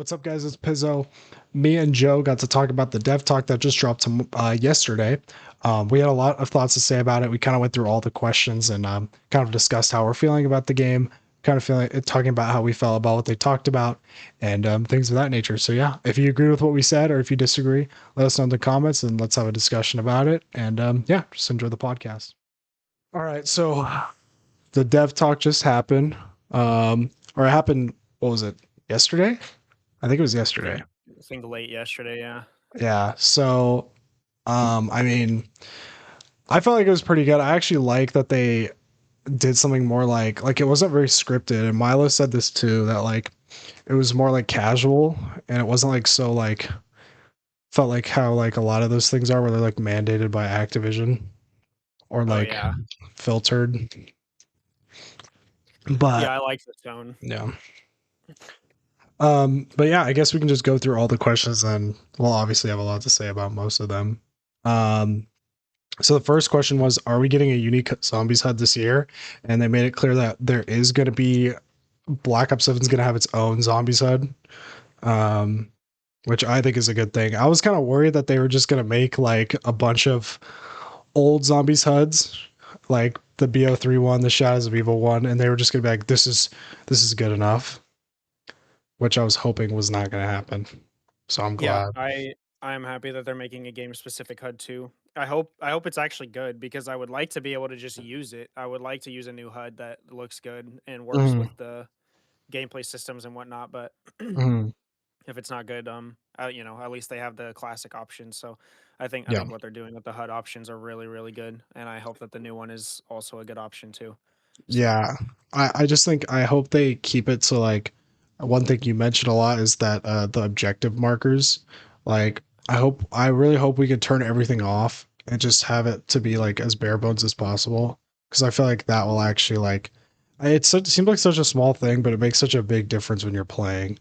What's up, guys? It's Pizzo. Me and Joe got to talk about the dev talk that just dropped yesterday. We had a lot of thoughts to say about it. We kind of went through all the questions and kind of discussed how we're feeling about the game, kind of feeling talking about how we felt about what they talked about, and things of that nature. So yeah, if you agree with what we said or if you disagree, let us know in the comments and let's have a discussion about it. And yeah, just enjoy the podcast. All right, so the dev talk just happened, or it happened. What was it? Yesterday? I think it was I yesterday. think I think late yesterday, yeah. Yeah. So, I mean, I felt like it was pretty good. I actually like that they did something more like it wasn't very scripted. And Milo said this too, that like it was more like casual and it wasn't like so like felt like how like a lot of those things are where they're like mandated by Activision or Oh like yeah. filtered. Yeah, But I like the tone. yeah. But yeah, I guess we can just go through all the questions and we'll obviously have a lot to say about most of them. Um, So the first question was, are we getting a unique zombies HUD this year? And they made it clear that there is going to be Black Ops 7 is going to have its own zombies HUD, um, which I think is a good thing. I was kind of worried that they were just going to make like a bunch of old zombies HUDs, like the BO3 one, the Shadows of Evil one, and they were just going to be like, this is good enough, which I was hoping was not going to happen. So I'm Yeah, glad. I am happy that they're making a game specific HUD too. I hope it's actually good because I would like to be able to just use it. I would like to use a new HUD that looks good and works Mm, with the gameplay systems and whatnot. But mm, if it's not good, at least they have the classic options. So I yeah. think what they're doing with the HUD options are really really good, and I hope that the new one is also a good option too. So Yeah. I just think I hope they keep it to like one thing you mentioned a lot is that the objective markers. Like I really hope we could turn everything off and just have it to be like as bare bones as possible. Because I feel like that will actually like it seems like such a small thing, but it makes such a big difference when you're playing.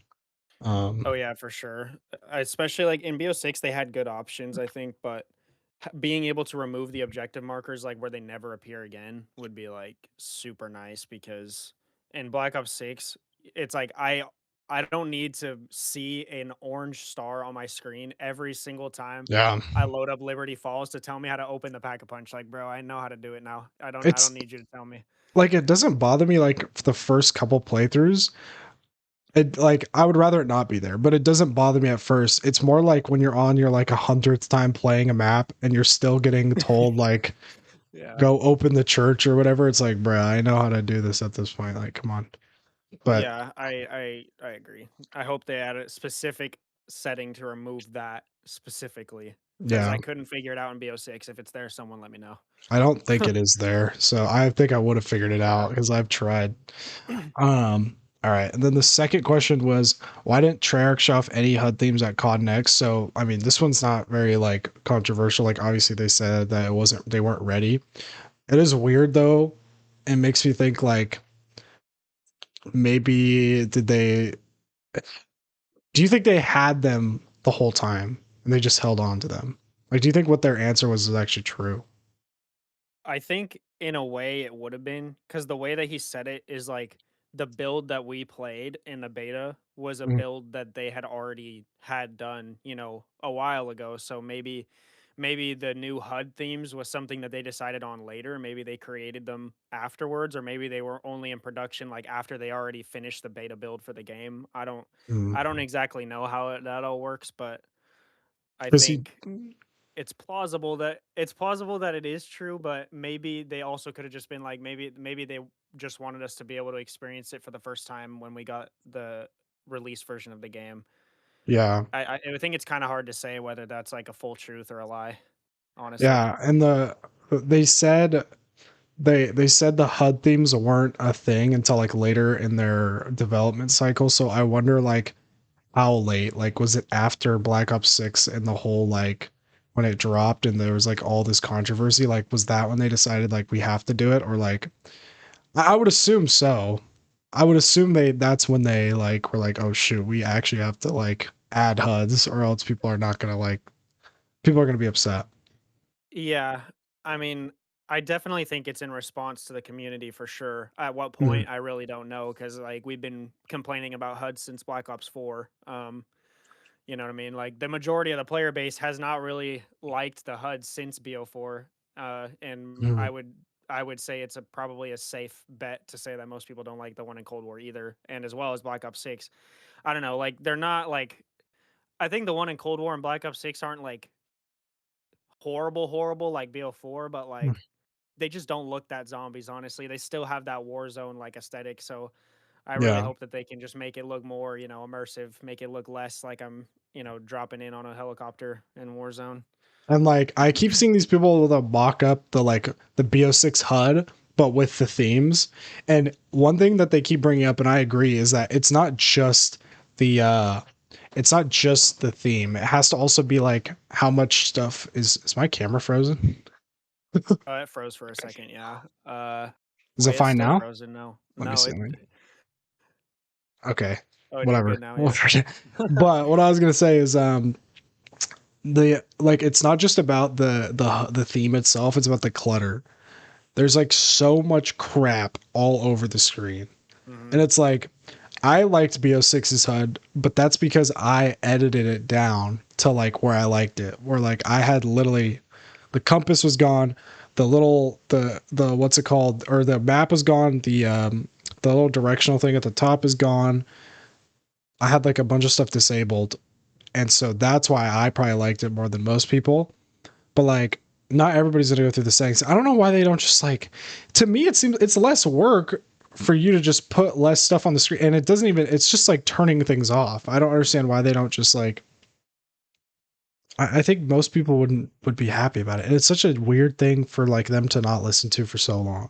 oh Um yeah, for sure. Especially like in BO6, they had good options, I think, but being able to remove the objective markers like where they never appear again would be like super nice because in Black Ops 6, it's like I don't need to see an orange star on my screen every single time yeah. I load up Liberty Falls to tell me how to open the pack a punch. Like, bro, I know how to do it now. I It's don't need you to tell me. like it doesn't bother me like for the first couple playthroughs. It like I would rather it not be there, but it doesn't bother me at first. It's more like when you're on your like 100th time playing a map and you're still getting told like Yeah. go open the church or whatever. It's like, bruh, I know how to do this at this point. Like, come on. But Yeah, I agree. I hope they add a specific setting to remove that specifically because yeah, I couldn't figure it out in BO6. If it's there, someone let me know. I don't think it is there. So I think I would have figured it Yeah. out because I've tried. All right. And then the second question was, why didn't Treyarch show off any HUD themes at COD Next? So I mean, this one's not very like controversial. Like obviously they said that they weren't ready. It is weird though. It makes me think like maybe did they do you think they had them the whole time and they just held on to them? Like do you think what their answer was is actually true? I think in a way it would have been because the way that he said it is like the build that we played in the beta was a Mm, build that they had already had done, a while ago. So maybe the new HUD themes was something that they decided on later. Maybe they created them afterwards, or maybe they were only in production like after they already finished the beta build for the game. I don't mm. exactly know how that all works, but I 'Cause he think it's plausible that it is true, but maybe they also could have just been like maybe they just wanted us to be able to experience it for the first time when we got the release version of the game. yeah. I think it's kind of hard to say whether that's like a full truth or a lie, honestly. Yeah, and they said they said the HUD themes weren't a thing until like later in their development cycle. So I wonder like how late? Like was it after Black Ops 6 and the whole like when it dropped and there was like all this controversy? Like was that when they decided like we have to do it or like I would assume so. I would assume that's when they like were like, oh shoot, we actually have to like add HUDs or else people are not gonna like people are gonna be upset. Yeah, I mean, I definitely think it's in response to the community for sure. At what Mhm. point, I really don't know because like we've been complaining about HUD since Black Ops 4. You know what I mean? Like the majority of the player base has not really liked the HUD since BO4. And Mhm. I would say it's probably a safe bet to say that most people don't like the one in Cold War either, and as well as Black Ops 6. I don't know, like they're not like I think the one in Cold War and Black Ops 6 aren't like horrible like BO4, but Mhm. like they just don't look that zombies, honestly. They still have that war zone like aesthetic. So I really Yeah. hope that they can just make it look more, immersive, make it look less like I'm, dropping in on a helicopter in Warzone. And like I keep seeing these people that mock up the BO6 HUD, but with the themes. And one thing that they keep bringing up, and I agree, is that the it's not just the theme. It has to also be like how much stuff is my camera frozen? It froze for a second, yeah. Is it Wait, it's fine still now? frozen. No, Let me no, see. Okay. oh, you're good Whatever. now, yeah. Whatever. But what I was gonna say is the like it's not just about the theme itself, it's about the clutter. There's like so much crap all over the screen. hmm And it's like I liked BO6's HUD, but that's because I edited it down to like where I liked it. Where like I had literally the compass was gone, the what's it called? Or the map was gone, the little directional thing at the top is gone. I had like a bunch of stuff disabled. And so that's why I probably liked it more than most people. But like not everybody's gonna go through the settings. I don't know why they don't just like to me it seems it's less work for you to just put less stuff on the screen and it doesn't even it's just like turning things off. I don't understand why they don't just like I think most people would be happy about it. And it's such a weird thing for like them to not listen to for so long.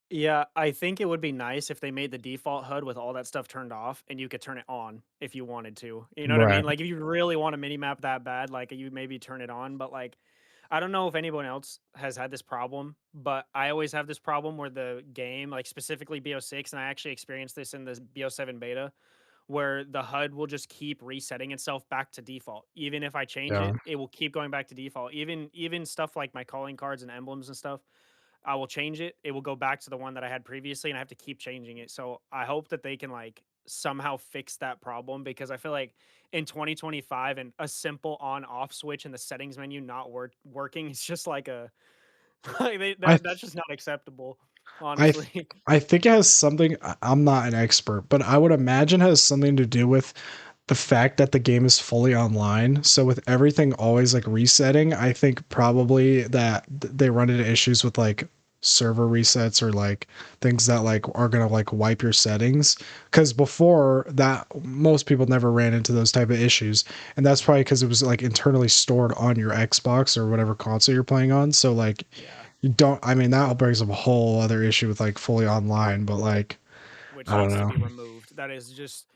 Yeah, I think it would be nice if they made the default HUD with all that stuff turned off and you could turn it on if you wanted to. You know what I Right. mean? Like if you really want a mini map that bad, like you maybe turn it on, but like I don't know if anyone else has had this problem, but I always have this problem where the game, like specifically BO6, and I actually experienced this in the BO7 beta, where the HUD will just keep resetting itself back to default. Even if I change Yeah. it, it will keep going back to default. Even stuff like my calling cards and emblems and stuff, I will change it. It will go back to the one that I had previously, and I have to keep changing it. So I hope that they can like somehow fix that problem because I feel like in 2025 and a simple on off switch in the settings menu not working is just like a like I that's just not acceptable, I honestly. I think it has something I'm not an expert, but I would imagine it has something to do with the fact that the game is fully online. So with everything always like resetting, I think probably that they run into issues with like server resets or like things that like are going to like wipe your settings cuz before that most people never ran into those type of issues and that's probably cuz it was like internally stored on your Xbox or whatever console you're playing on. So like Yeah, you don't I mean that brings up a whole other issue with like fully online, but like which I don't needs to know. be removed. That is just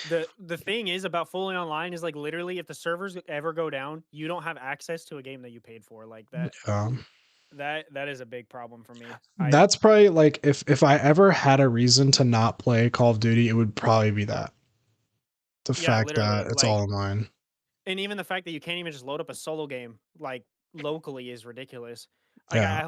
the thing is about fully online is like literally if the servers ever go down, you don't have access to a game that you paid for. Like that Um that is a big problem for me. I That's probably like if I ever had a reason to not play Call of Duty, it would probably be that. The Yeah, fact that literally it's like all online. and even the fact that you can't even just load up a solo game like locally is ridiculous. Like Yeah.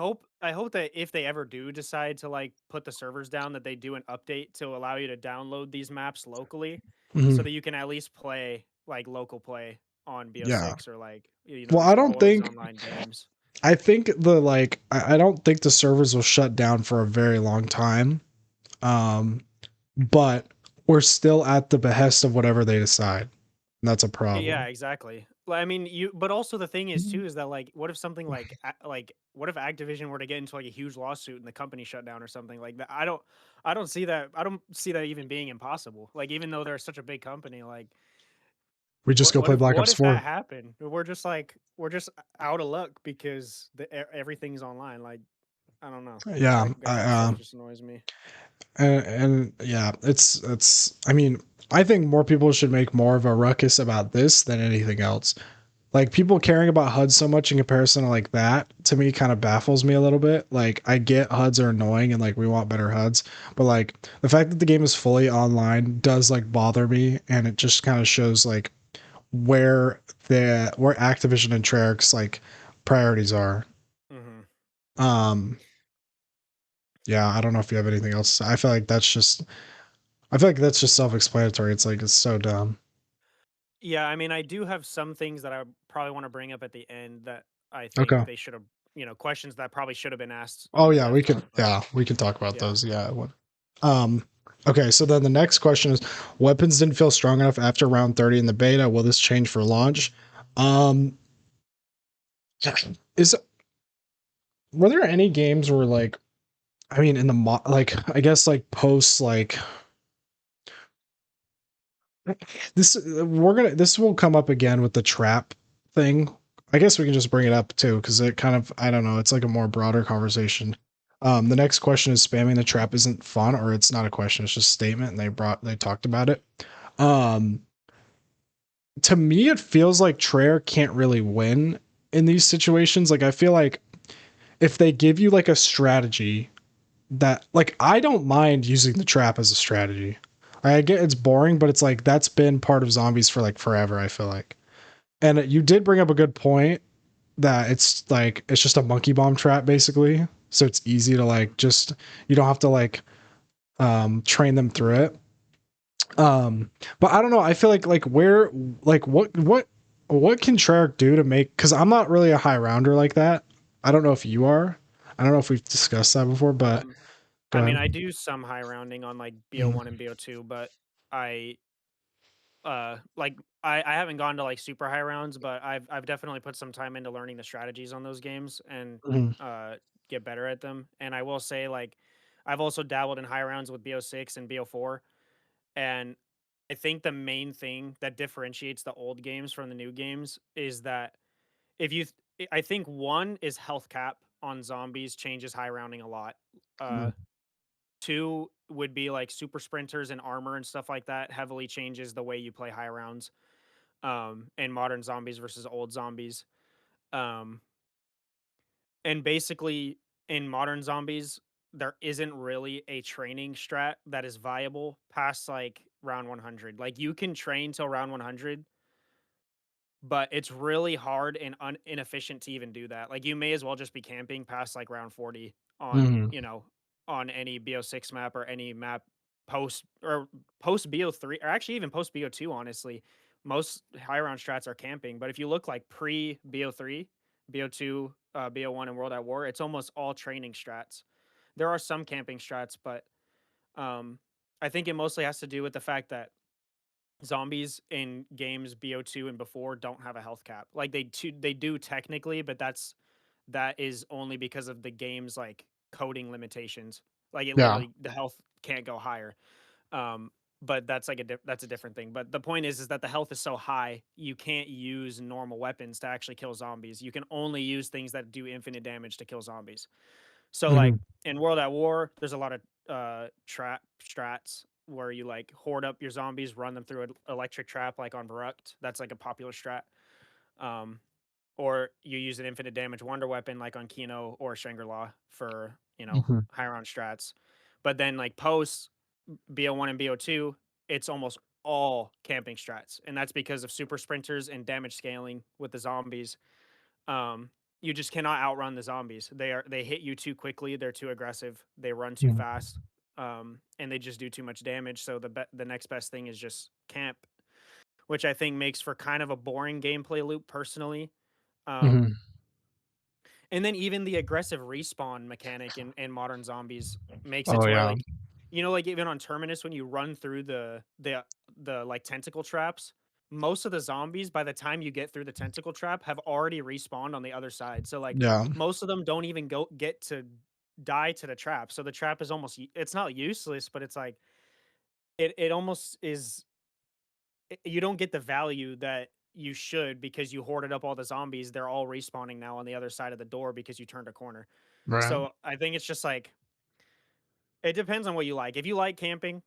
I hope that if they ever do decide to like put the servers down that they do an update to allow you to download these maps locally so Mhm. that you can at least play like local play on Yeah. BO6 or like Well, these always online games. I think the like I don't think the servers will shut down for a very long time. Um but we're still at the behest of whatever they decide. And that's a Yeah, problem. exactly. I mean, but also the thing is too is that like, what if something like, like, what if Activision were to get into like a huge lawsuit and the company shut down or something like that? I don't see that. I don't see that even being impossible. Like, even though they're such a big company, like, We just go play Black what Ops if that 4. happened? We're just out of luck because everything's online. Like, I don't know. Yeah, That kind of stuff just annoys me. and yeah, it's I mean, I think more people should make more of a ruckus about this than anything else. Like people caring about HUD so much in comparison to like that to me kind of baffles me a little bit. Like I get HUDs are annoying and like we want better HUDs, but like the fact that the game is fully online does like bother me and it just kind of shows like where Activision and Treyarch's like priorities are. hmm Um Yeah, I don't know if you have anything else to say. I feel like that's just self-explanatory. It's like it's so dumb. Yeah, I mean, I do have some things that I probably want to bring up at the end that I think Okay. they should have, questions that probably should have been asked Oh on the yeah, dev talk. But we can talk about yeah, those. Yeah. Um okay, so then the next question is weapons didn't feel strong enough after round 30 in the beta. Will this change for launch? Um is were there any games where like I mean in the like I guess like post like this will come up again with the trap thing. I guess we can just bring it up too because it kind of I don't know. It's like a more broader conversation. The next question is spamming the trap isn't fun, or it's not a question. It's just a statement, and they talked about it. Um, to me, it feels like Treyarch can't really win in these situations. Like I feel like if they give you like a strategy that like I don't mind using the trap as a strategy. I get it's boring, but it's like that's been part of zombies for like forever, I feel like. And you did bring up a good point that it's like it's just a monkey bomb trap basically. So it's easy to like just you don't have to like train them through it. But I don't know, I feel like where like what can Treyarch do to make cuz I'm not really a high rounder like that. I don't know if you are. I don't know if we've discussed that before, but um, go I mean, ahead. I do some high rounding on like BO1 Mhm. and BO2, but I like I haven't gone to like super high rounds, but I've definitely put some time into learning the strategies on those games and Mhm. uh get better at them. And I will say like I've also dabbled in high rounds with BO6 and BO4, and I think the main thing that differentiates the old games from the new games is that if you I think one is health cap on zombies changes high rounding a lot. Mhm. Uh Two would be like super sprinters and armor and stuff like that heavily changes the way you play high rounds in modern zombies versus old zombies. Um and basically in modern zombies there isn't really a training strat that is viable past like round 100. Like you can train till round 100, but it's really hard and inefficient to even do that. Like you may as well just be camping past like round 40 on, Mhm. on any BO6 map or any map post BO3 or actually even post BO2 honestly. Most high round strats are camping, but if you look like pre BO3, BO2, BO1 and World at War, it's almost all training strats. There are some camping strats, but um I think it mostly has to do with the fact that zombies in games BO2 and before don't have a health cap. Like they do technically, but that is only because of the game's like coding limitations. Like it Yeah. literally the health can't go higher. Um but that's like that's a different thing. But the point is that the health is so high, you can't use normal weapons to actually kill zombies. You can only use things that do infinite damage to kill zombies. So like Mhm. in World at War, there's a lot of trap strats where you like hoard up your zombies, run them through an electric trap like on Barucht. That's like a popular strat. Um, or you use an infinite damage wonder weapon like on Kino or Shangri-La for, Mhm. high round strats. But then like post BO1 and BO2, it's almost all camping strats. And that's because of super sprinters and damage scaling with the zombies. um, you just cannot outrun the zombies. They hit you too quickly. They're too aggressive. They run too Mhm. fast, and they just do too much damage. So the next best thing is just camp, which I think makes for kind of a boring gameplay loop personally. Um, Mhm. and then even the aggressive respawn mechanic in modern zombies makes it Oh to where yeah. like like even on Terminus when you run through the like tentacle traps, most of the zombies by the time you get through the tentacle trap have already respawned on the other side. So like Yeah. most of them don't even go get to die to the trap. So the trap is almost it's not useless, but it's like it almost is you don't get the value that you should because you hoarded up all the zombies. They're all respawning now on the other side of the door because you turned a corner. Right. So I think it's just like it depends on what you like. If you like camping,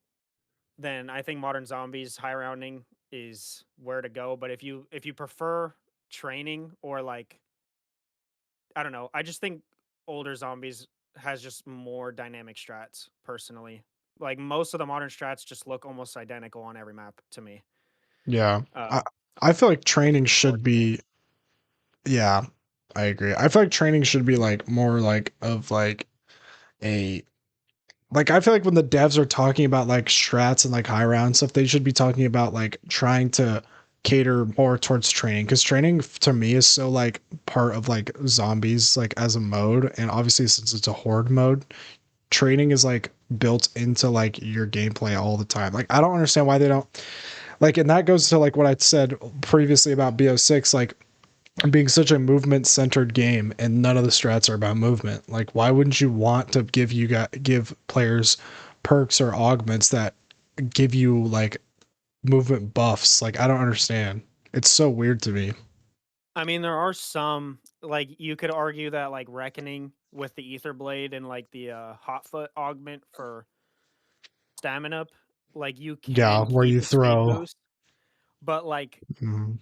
then I think modern zombies high rounding is where to go. But if you prefer training or like I don't know, I just think older zombies has just more dynamic strats personally. Like most of the modern strats just look almost identical on every map to me. Yeah. Uh, I I feel like which training is should unfortunate. be yeah, I agree. I feel like training should be like more like of like a like I feel like when the devs are talking about like strats and like high round stuff, they should be talking about like trying to cater more towards training, because training to me is so like part of like zombies like as a mode, and obviously since it's a horde mode, training is like built into like your gameplay all the time. Like I don't understand why they don't like, and that goes to like what I said previously about BO6, like being such a movement centered game and none of the strats are about movement. Like why wouldn't you want to give players perks or augments that give you like movement buffs? Like I don't understand. It's so weird to me. I mean, there are some like you could argue that like Reckoning with the Ether Blade and like the Hot Foot augment for stamina up, like you Yeah, can where keep you the speed throw. boost, but like Mm,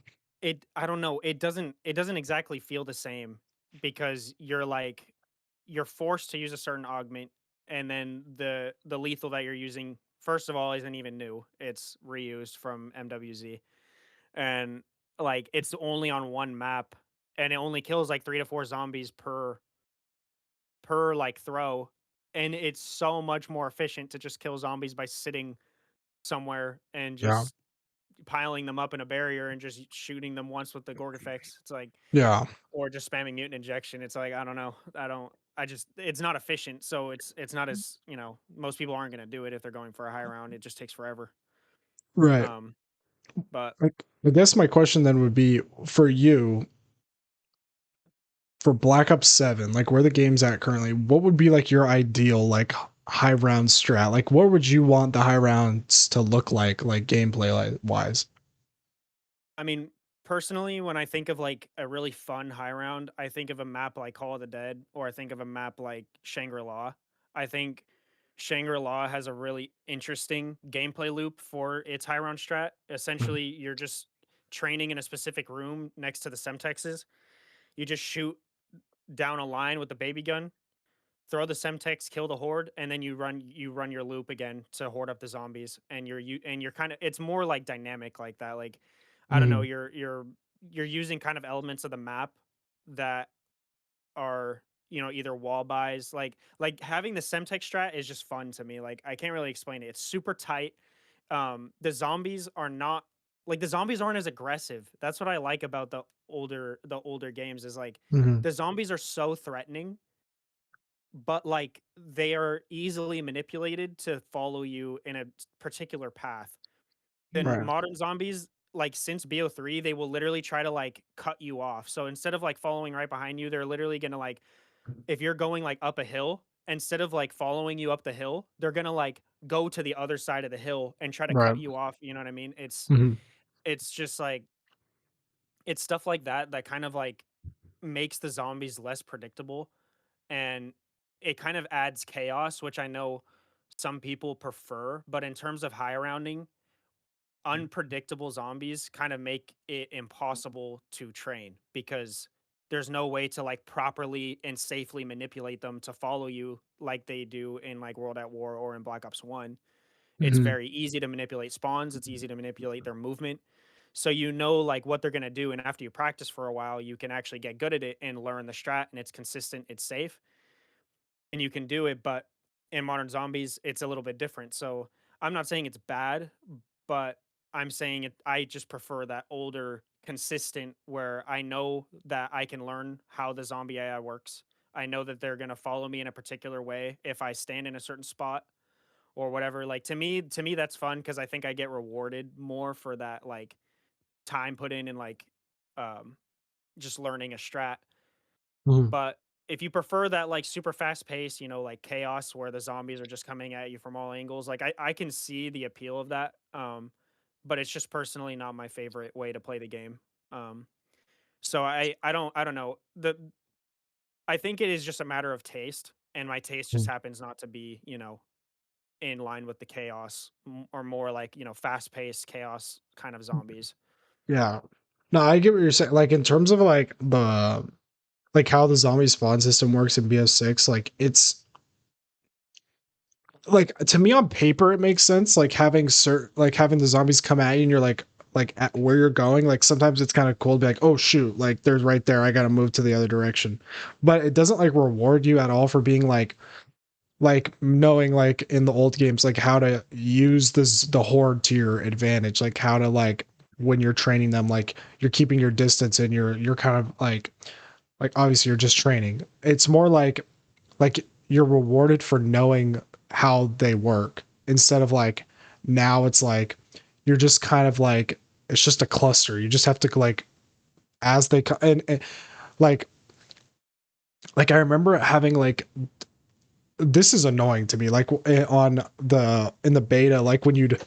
I don't know, it doesn't exactly feel the same because you're forced to use a certain augment, and then the lethal that you're using first of all isn't even new. It's reused from MWZ. And like it's only on one map and it only kills like 3 to 4 zombies per like throw, and it's so much more efficient to just kill zombies by sitting somewhere and yeah, just piling them up in a barrier and just shooting them once with the Gorgafex. It's like, yeah, or just spamming mutant injection. It's like I don't know. I just it's not efficient, so it's not as, most people aren't going to do it if they're going for a high round. It just takes forever. right. Um but Like I guess my question then would be for you, for Black Ops 7, like where the game's at currently, what would be like your ideal like high round strat? Like what would you want the high rounds to look like gameplay wise? I mean, personally, when I think of like a really fun high round, I think of a map like Call of the Dead, or I think of a map like Shangri-La. I think Shangri-La has a really interesting gameplay loop for its high round strat. Mm, Essentially, you're just training in a specific room next to the Semtexes. You just shoot down a line with the baby gun, throw the Semtex, kill the horde, and then you run your loop again to horde up the zombies. And you're kind of, it's more like dynamic like that. Like I don't know, mhm, you're using kind of elements of the map that are, either wall buys. Like having the Semtex strat is just fun to me. Like I can't really explain it. It's super tight. The zombies are not like the zombies aren't as aggressive. That's what I like about the older games is like mhm, the zombies are so threatening, but like they are easily manipulated to follow you in a particular path. Then right, modern zombies, like since BO3, they will literally try to like cut you off. So instead of like following right behind you, they're literally gonna like, if you're going like up a hill, instead of like following you up the hill, they're gonna like go to the other side of the hill and try to cut right, you off. You know what I mean? mhm, It's just like it's stuff like that that kind of like makes the zombies less predictable, and it kind of adds chaos, which I know some people prefer. But in terms of high rounding, unpredictable zombies kind of make it impossible to train because there's no way to like properly and safely manipulate them to follow you like they do in like World at War or in Black Ops 1. It's mhm, very easy to manipulate spawns, it's easy to manipulate their movement. So you know like what they're going to do, and after you practice for a while, you can actually get good at it and learn the strat, and it's consistent, it's safe, and you can do it. But in modern zombies, it's a little bit different. So I'm not saying it's bad, but I'm saying it. I just prefer that older, consistent, where I know that I can learn how the zombie AI works. I know that they're gonna follow me in a particular way if I stand in a certain spot or whatever. Like to me, that's fun because I think I get rewarded more for that like time put in and like um just learning a strat. mhm, But if you prefer that like super fast pace, like chaos where the zombies are just coming at you from all angles, like I can see the appeal of that. But it's just personally not my favorite way to play the game. Um, so I don't know. I think it is just a matter of taste, and my taste just mhm. happens not to be, in line with the chaos or more like, fast paced chaos kind of zombies. Yeah. No, I get what you're saying. Like in terms of like the like how the zombie spawn system works in BS6, like it's like to me on paper it makes sense. Like having like having the zombies come at you and you're like at where you're going. Like sometimes it's kind of cool to be like, oh shoot, like they're right there. I gotta move to the other direction. But it doesn't like reward you at all for being like knowing like in the old games like how to use this the horde to your advantage, like how to like when you're training them, like you're keeping your distance and you're kind of like obviously you're just training. It's more like you're rewarded for knowing how they work instead of like now it's like you're just kind of like it's just a cluster. You just have to like as they and like I remember having like this is annoying to me like on the in the beta like when you'd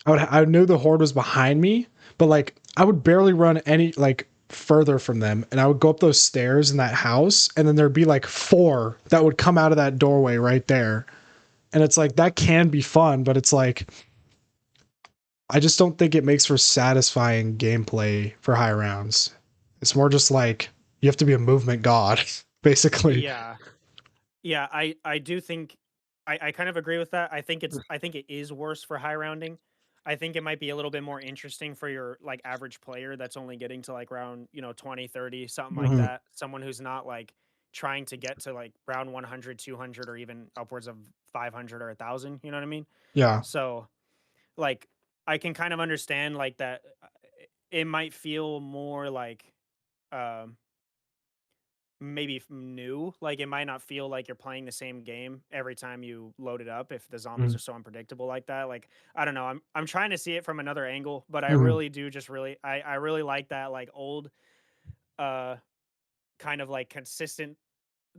I knew the horde was behind me, but like I would barely run any like further from them, and I would go up those stairs in that house, and then there'd be like four that would come out of that doorway right there, and it's like that can be fun, but it's like I just don't think it makes for satisfying gameplay for high rounds. It's more just like you have to be a movement god, basically. Yeah. Yeah, I do think I kind of agree with that. I think it is worse for high rounding. I think it might be a little bit more interesting for your like average player that's only getting to like round, 20, 30, something like Mhm. that. Someone who's not like trying to get to like round 100, 200, or even upwards of 500 or 1,000, you know what I mean? Yeah. So, like I can kind of understand like that it might feel more like um maybe new, like, it might not feel like you're playing the same game every time you load it up if the zombies Mhm. are so unpredictable like that, like, I don't know, I'm trying to see it from another angle, but I Mhm. really do just really I really like that, like, old, uh, kind of, like, consistent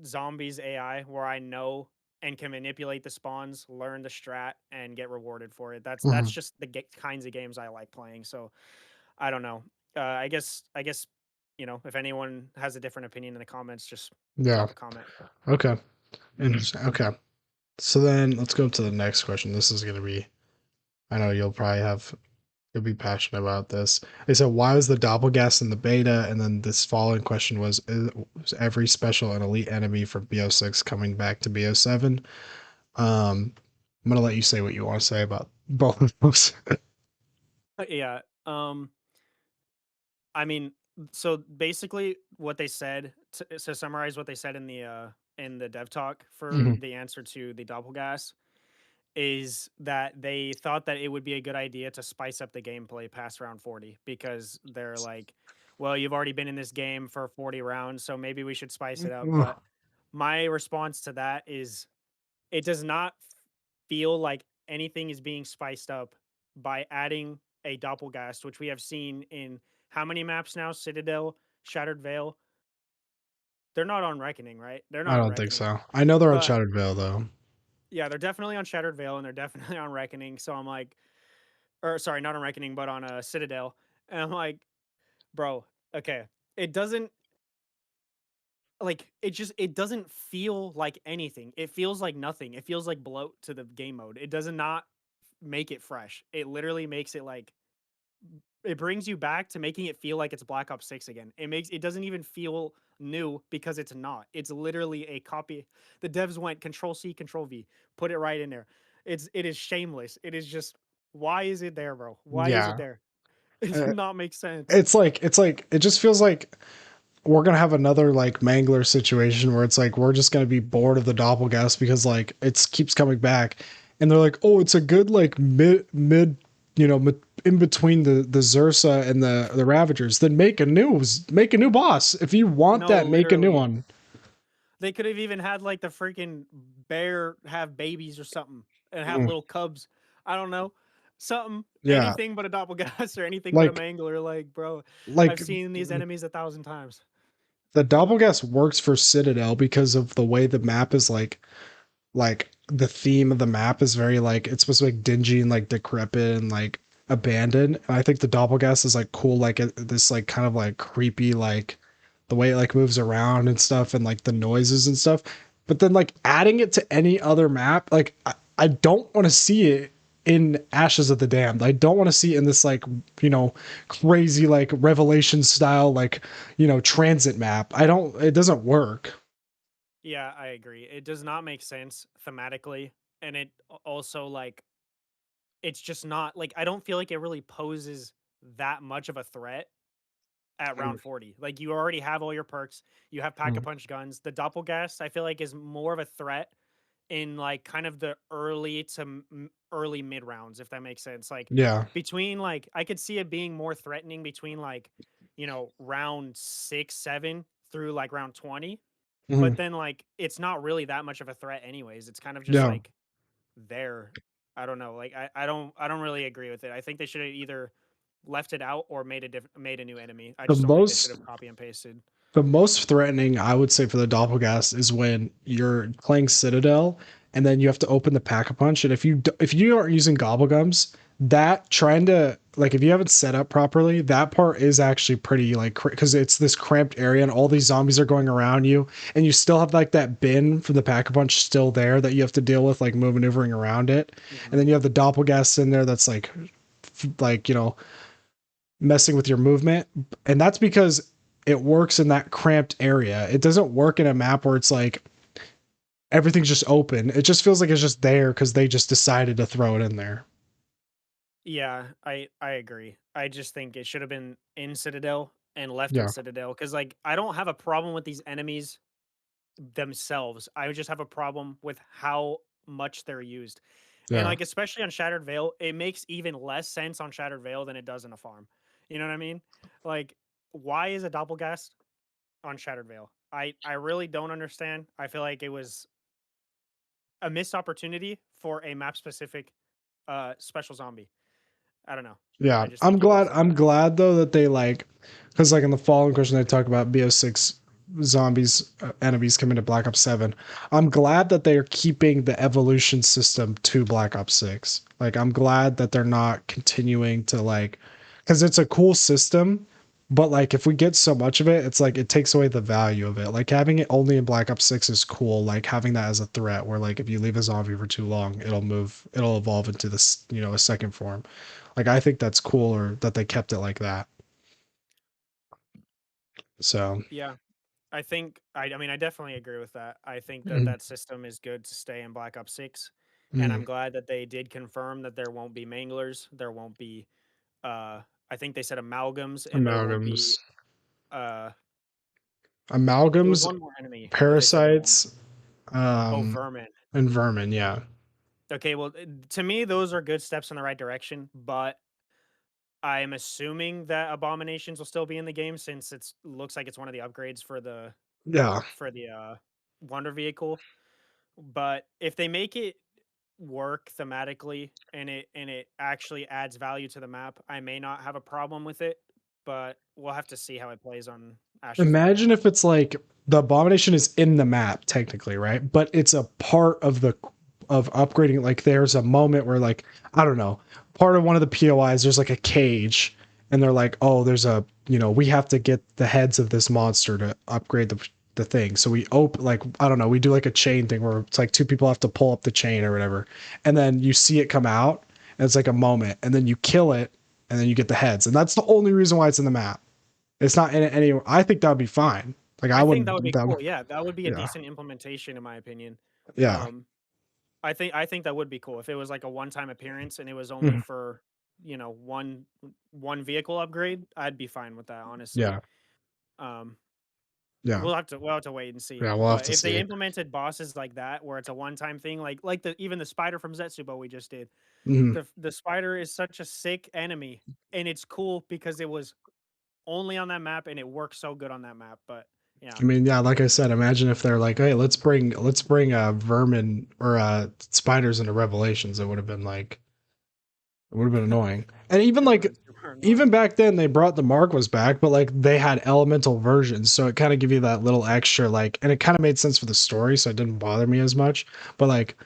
zombies AI where I know and can manipulate the spawns, learn the strat, and get rewarded for it. That's Mhm. just the kinds of games I like playing, so I don't know. I guess, if anyone has a different opinion in the comments, just Yeah. drop a comment. Okay. Interesting. Okay. So then let's go to the next question. This is gonna be I know you'll be passionate about this. They said, why was the Doppelgas in the beta? And then this following question was every special and elite enemy from BO6 coming back to BO7? I'm gonna let you say what you want to say about both of those. Yeah. I mean, so basically, what they said to summarize what they said in the dev talk for Mhm. the answer to the doppelgas is that they thought that it would be a good idea to spice up the gameplay past round 40 because they're like, well, you've already been in this game for 40 rounds, so maybe we should spice it up. But my response to that is it does not feel like anything is being spiced up by adding a doppelgast, which we have seen in how many maps now? Citadel, Shattered Veil. They're not on Reckoning, right? They're I not on don't think Reckoning. so. I know they're on But Shattered Veil though. yeah, they're definitely on Shattered Veil and they're definitely on Reckoning. So I'm like, or sorry, not on Reckoning, but on a Citadel. And I'm like, bro, okay. It doesn't it doesn't feel like anything. It feels like nothing. It feels like bloat to the game mode. It does not make it fresh. It literally makes it like it brings you back to making it feel like it's Black Ops 6 again. It doesn't even feel new because it's not. It's literally a copy. The devs went control C, control V, put it right in there. It is shameless. It is just why is it there, bro? Why is it Yeah. there? It does Uh, not make sense. it's like it just feels like we're gonna have another like mangler situation where it's like we're just gonna be bored of the doppelgas because like it keeps coming back, and they're like, oh, it's a good like mid in between the Zersa and the Ravagers. Then make a new boss if you want No, that. Make a new literally. one. They could have even had like the freaking bear have babies or something and have Mhm. little cubs. I don't know. Something, Yeah, anything but a doppelganger, anything but a like mangler. Like, bro, like I've seen these enemies 1,000 times. the doppelgas works for Citadel because of the way the map is like the theme of the map is very like it's supposed to be like dingy and like decrepit and like abandoned. And I think the doppelgas is like cool, like this like kind of like creepy, like the way it like moves around and stuff and like the noises and stuff. But then like adding it to any other map, like I don't want to see it in Ashes of the Damned. I don't want to see it in this like, crazy like Revelation style like, transit map. I don't it doesn't work. Yeah, I agree. It does not make sense thematically, and also like it's just not like I don't feel like it really poses that much of a threat at round 40. Like you already have all your perks, you have pack a punch guns. The doppelgast I feel like is more of a threat in like kind of the early to early mid rounds, if that makes sense. Like Yeah. between like I could see it being more threatening between like round 6, 7 through like round 20, but Mhm. then like it's not really that much of a threat anyways. It's kind of just Yeah. like there. I don't know. Like I don't really agree with it. I think they should have either left it out or made a new enemy. I The just don't think they should most have copy and pasted. The most threatening, I would say, for the Doppelgast is when you're playing Citadel and then you have to open the pack a punch. And if you aren't using Gobblegums, that trying to like if you haven't set up properly, that part is actually pretty like because it's this cramped area and all these zombies are going around you, and you still have like that bin for the pack a punch still there that you have to deal with, like maneuvering around it, and Mhm. then you have the Doppelgast in there that's like messing with your movement. And that's because it works in that cramped area. It doesn't work in a map where it's like everything's just open. It just feels like it's just there because they just decided to throw it in there. Yeah, I agree. I just think it should have been in Citadel and left in Yeah. Citadel because like I don't have a problem with these enemies themselves. I just have a problem with how much they're used. And Yeah. like especially on Shattered Veil, it makes even less sense on Shattered Veil than it does in a farm. You know what I mean? Like why is a Doppelgast on Shattered Veil? I really don't understand. I feel like it was a missed opportunity for a map specific special zombie. I don't know. Yeah, I just think it was I'm glad though that they like, because like in the following question they talk about BO6 zombies enemies coming to Black Ops 7. I'm glad that they are keeping the evolution system to Black Ops 6. Like I'm glad that they're not continuing to like, because it's a cool system, but like if we get so much of it, it's like it takes away the value of it. Like having it only in Black Ops 6 is cool. Like having that as a threat, where like if you leave a zombie for too long, it'll evolve into this, a second form. Like I think that's cooler that they kept it like that. So, yeah. I mean I definitely agree with that. I think that mm, that system is good to stay in Black Ops 6 and I'm mm, glad that they did confirm that there won't be manglers, there won't be I think they said amalgams and there won't be amalgams, uh there was amalgams, one more enemy that they said there won't be. parasites, Oh, um, vermin. and vermin. Yeah, Okay, well to me those are good steps in the right direction, but I'm assuming that abominations will still be in the game since it's looks like it's one of the upgrades yeah. for the wonder vehicle. But if they make it work thematically and it actually adds value to the map, I may not have a problem with it, but we'll have to see how it plays on Ashes of Imagine War. if it's like the abomination is in the map technically, right? But it's a part of upgrading. Like there's a moment where like I don't know, part of one of the POIs there's like a cage, and they're like, oh, there's a we have to get the heads of this monster to upgrade the thing. So we open like I don't know, we do like a chain thing where it's like two people have to pull up the chain or whatever, and then you see it come out, and it's like a moment, and then you kill it, and then you get the heads, and that's the only reason why it's in the map. It's not in it any. I think that would be fine. Like I I think that would wouldn't. be That, cool. Yeah, that would be a yeah, decent implementation in my opinion. yeah, Um I think that would be cool if it was like a one-time appearance and it was only mhm, for, one vehicle upgrade. I'd be fine with that, honestly. yeah, Um, yeah, we'll have to wait and see. yeah. We'll have But to if they see. implemented bosses like that, where it's a one-time thing, like the even the spider from Zetsubo we just did, Mhm. the spider is such a sick enemy, and it's cool because it was only on that map and it works so good on that map. But yeah, I mean, yeah, like I said, imagine if they're like, hey, let's bring vermin or spiders into Revelations. It would have been like it would have been annoying. And even it would have like been super even annoying. back then they brought the Marquas back, but like they had elemental versions, so it kind of give you that little extra like, and it kind of made sense for the story, so it didn't bother me as much. But like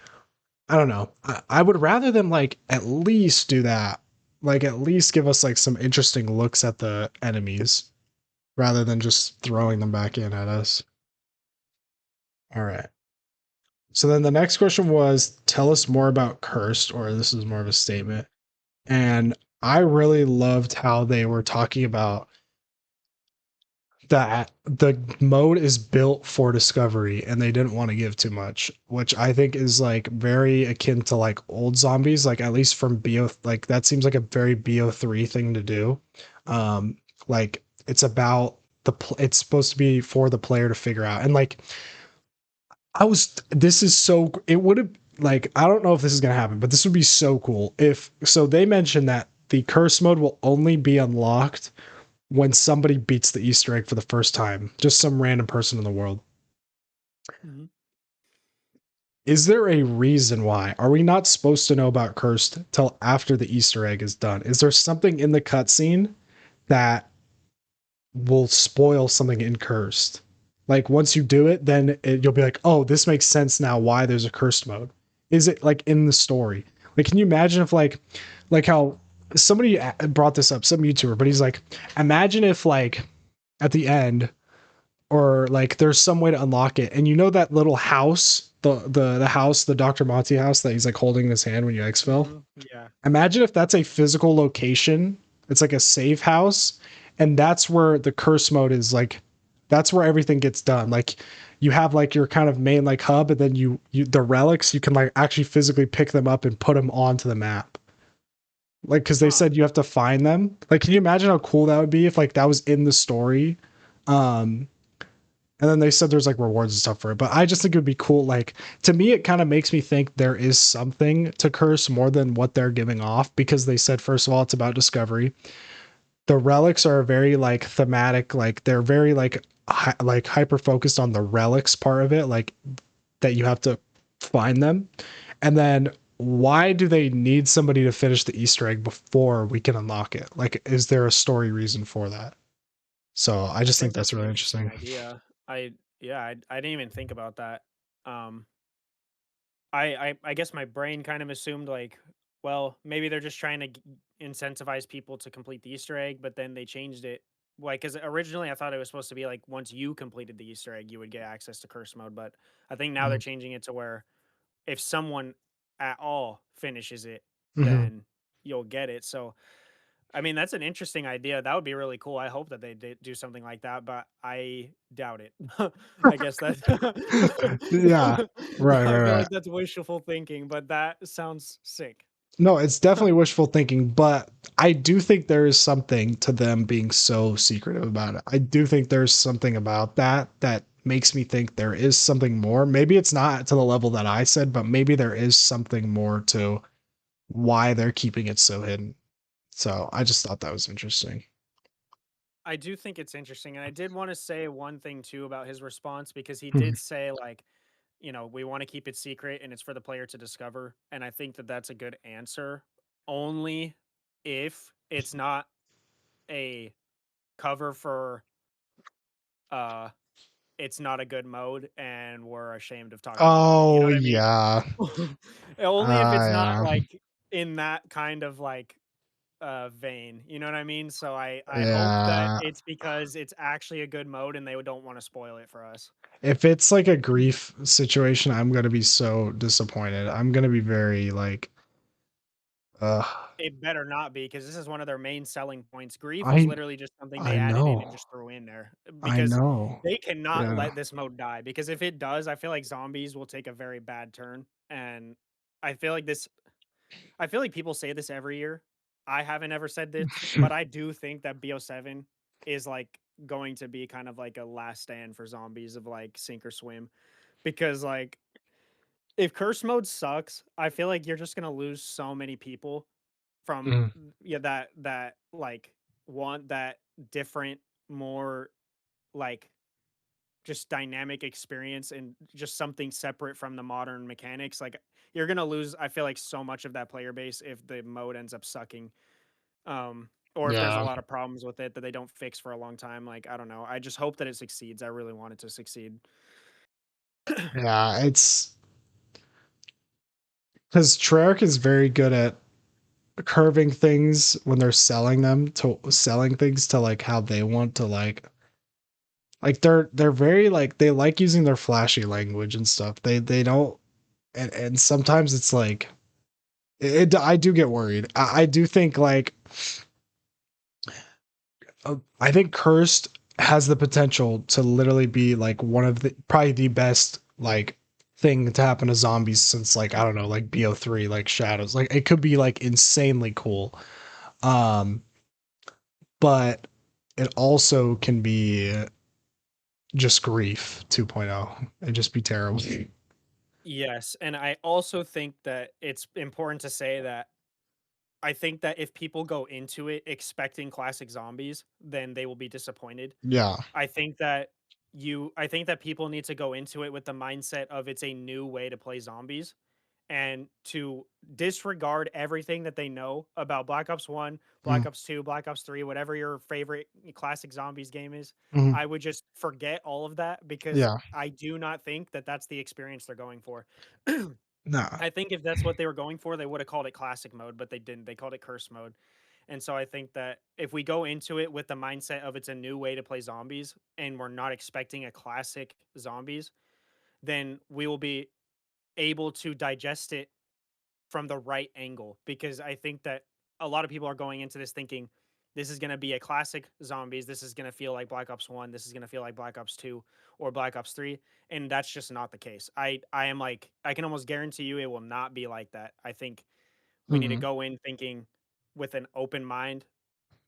I don't know. I would rather them like at least do that. Like at least give us like some interesting looks at the enemies rather than just throwing them back in at us. All right. So then the next question was tell us more about Cursed, or this is more of a statement. And I really loved how they were talking about that the mode is built for discovery and they didn't want to give too much, which I think is like very akin to like old zombies, like at least from bo, like that seems like a very bo3 thing to do. um like it's about it's supposed to be for the player to figure out, and like I was this is so it would have like I don't know if this is gonna happen, but this would be so cool if so they mentioned that the curse mode will only be unlocked when somebody beats the Easter egg for the first time, just some random person in the world. Mhm. Is there a reason why? Are we not supposed to know about cursed till after the Easter egg is done? Is there something in the cutscene that will spoil something in cursed? Like once you do it, then you'll be like, oh, this makes sense now. Why there's a cursed mode? Is it like in the story? Like, can you imagine if like how somebody brought this up, some YouTuber, but he's like, imagine if like at the end or like there's some way to unlock it, and you know that little house, the house, the Dr. Monty house that he's like holding in his hand when you exfil. Yeah. Imagine if that's a physical location. It's like a safe house, and that's where the curse mode is like that's where everything gets done. Like you have like your kind of main like hub, and then you the relics, you can like actually physically pick them up and put them onto the map. Like cuz they Huh. said you have to find them. Like can you imagine how cool that would be if like that was in the story? Um and then they said there's like rewards and stuff for it, but I just think it would be cool. Like to me it kind of makes me think there is something to curse more than what they're giving off, because they said first of all it's about discovery. The relics are very like thematic, like they're very like hyper focused on the relics part of it, like that you have to find them. And then why do they need somebody to finish the Easter egg before we can unlock it? Like is there a story reason for that? So I I just think think that's that's an really interesting interesting. idea. I didn't even think about that. Um, I guess my brain kind of assumed like, well, maybe they're just trying to incentivize people to complete the Easter egg, but then they changed it. Like, because originally I thought it was supposed to be like once you completed the Easter egg, you would get access to curse mode. But I think now they're Mhm. changing it to where if someone at all finishes it, Mhm. then you'll get it. So I mean, that's an interesting idea. That would be really cool. I hope that they did do something like that, but I doubt it. I guess that's Yeah. Right, I right, feel right. like that's wishful thinking, but that sounds sick. No, it's definitely wishful thinking, but I do think there is something to them being so secretive about it. I do think there's something about that that makes me think there is something more. Maybe it's not to the level that I said, but maybe there is something more to why they're keeping it so hidden. So I just thought that was interesting. I do think it's interesting, and I did want to say one thing too about his response because he Mhm. did say like, we want to keep it secret and it's for the player to discover, and I think that that's a good answer only if it's not a cover for uh it's not a good mode and we're ashamed of talking about it. You know Oh what I mean? yeah. Only if it's not Yeah. like in that kind of like vein. You know what I mean? So I hope that Yeah. it's because it's actually a good mode and they don't want to spoil it for us. If it's like a grief situation, I'm gonna be so disappointed. I'm gonna be very like, uh, It better not be because this is one of their main selling points. Grief was I literally just something they I added in and know. just threw in there I because know. they cannot Yeah. let this mode die. Because if it does, I feel like zombies will take a very bad turn. And I feel like this I feel like people say this every year. I haven't ever said this, but I do think that BO7 is like going to be kind of like a last stand for zombies of like sink or swim. Because like if curse mode sucks, I feel like you're just gonna lose so many people from Mm. yeah that like want that different, more like just dynamic experience and just something separate from the modern mechanics. Like you're gonna lose, I feel like, so much of that player base if the mode ends up sucking. Or if there's a Yeah. lot of problems with it that they don't fix for a long time. Like, I don't know. I just hope that it succeeds. I really want it to succeed. Yeah. It's because Treyarch is very good at curving things when they're selling things to like how they want to like they're very like they like using their flashy language and stuff. They don't and sometimes it's like I do get worried. I do think like I think Cursed has the potential to literally be like one of the probably the best like thing to happen to zombies since like I don't know like BO3 like Shadows. Like it could be like insanely cool. Um but it also can be just grief 2.0. It'd just be terrible. Yes, and I also think that it's important to say that I think that if people go into it expecting classic zombies, then they will be disappointed. Yeah. I think that I think that people need to go into it with the mindset of it's a new way to play zombies and to disregard everything that they know about Black Ops 1, Black Mhm. Ops 2, Black Ops 3, whatever your favorite classic zombies game is. Mhm. I would just forget all of that because Yeah. I do not think that that's the experience they're going for. Nah. I think if that's what they were going for, they would have called it classic mode, but they didn't. They called it curse mode. And so I think that if we go into it with the mindset of it's a new way to play zombies and we're not expecting a classic zombies, then we will be able to digest it from the right angle because I think that a lot of people are going into this thinking this is going to be a classic zombies. This is going to feel like Black Ops 1. This is going to feel like Black Ops 2 or Black Ops 3. And that's just not the case. I am like, I can almost guarantee you it will not be like that. I think we need to Mhm. go in thinking with an open mind,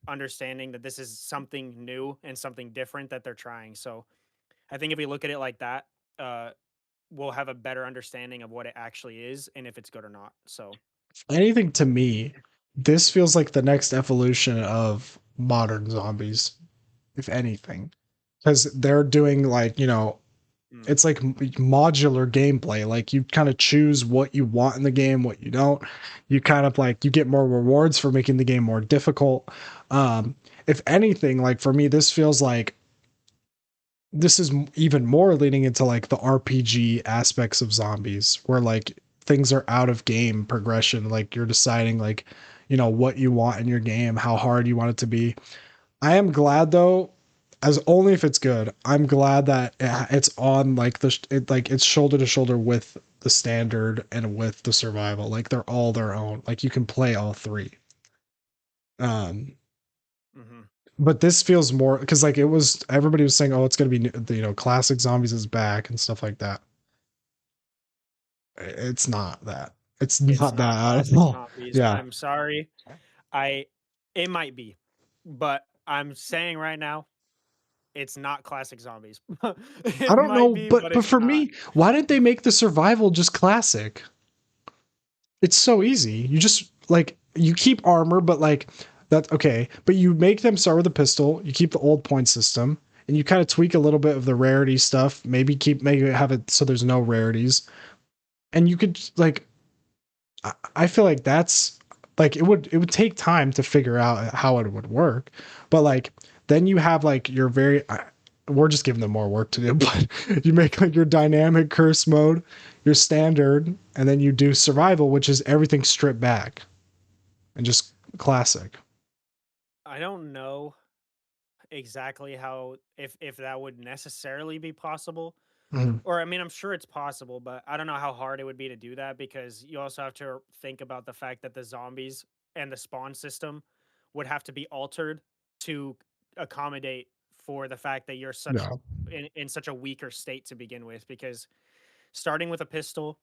understanding that this is something new and something different that they're trying. So I think if we look at it like that, uh, we'll have a better understanding of what it actually is and if it's good or not. So, Anything to me, this feels like the next evolution of modern zombies, if anything. Because they're doing like, mm, it's like modular gameplay. Like you kind of choose what you want in the game, what you don't. You kind of like you get more rewards for making the game more difficult. If anything, like for me, this feels like this is even more leaning into like the RPG aspects of zombies, where like things are out of game progression. Like you're deciding like, what you want in your game, how hard you want it to be. I am glad though, as only if it's good. I'm glad that it's on like it's shoulder to shoulder with the standard and with the survival. Like they're all their own. Like you can play all three. Um, mhm. but this feels more because like it was everybody was saying, oh, it's gonna be classic zombies is back and stuff like that. It's not that. It's It's not not that at classic all. zombies. Yeah. I'm sorry. I it might be, but I'm saying right now, it's not classic zombies. I It don't might know, be, but but but it's for not. me, why didn't they make the survival just classic? It's so easy. You just like you keep armor, but like that's okay. But you make them start with a pistol. You keep the old point system, and you kind of tweak a little bit of the rarity stuff. Maybe have it so there's no rarities, and you could like I feel like that's like it would take time to figure out how it would work, but like then you have like your we're just giving them more work to do, but you make like your dynamic curse mode, your standard, and then you do survival, which is everything stripped back and just classic. I don't know exactly how if that would necessarily be possible. Mhm. Or I mean, I'm sure it's possible, but I don't know how hard it would be to do that because you also have to think about the fact that the zombies and the spawn system would have to be altered to accommodate for the fact that you're such Yeah, in such a weaker state to begin with because starting with a pistol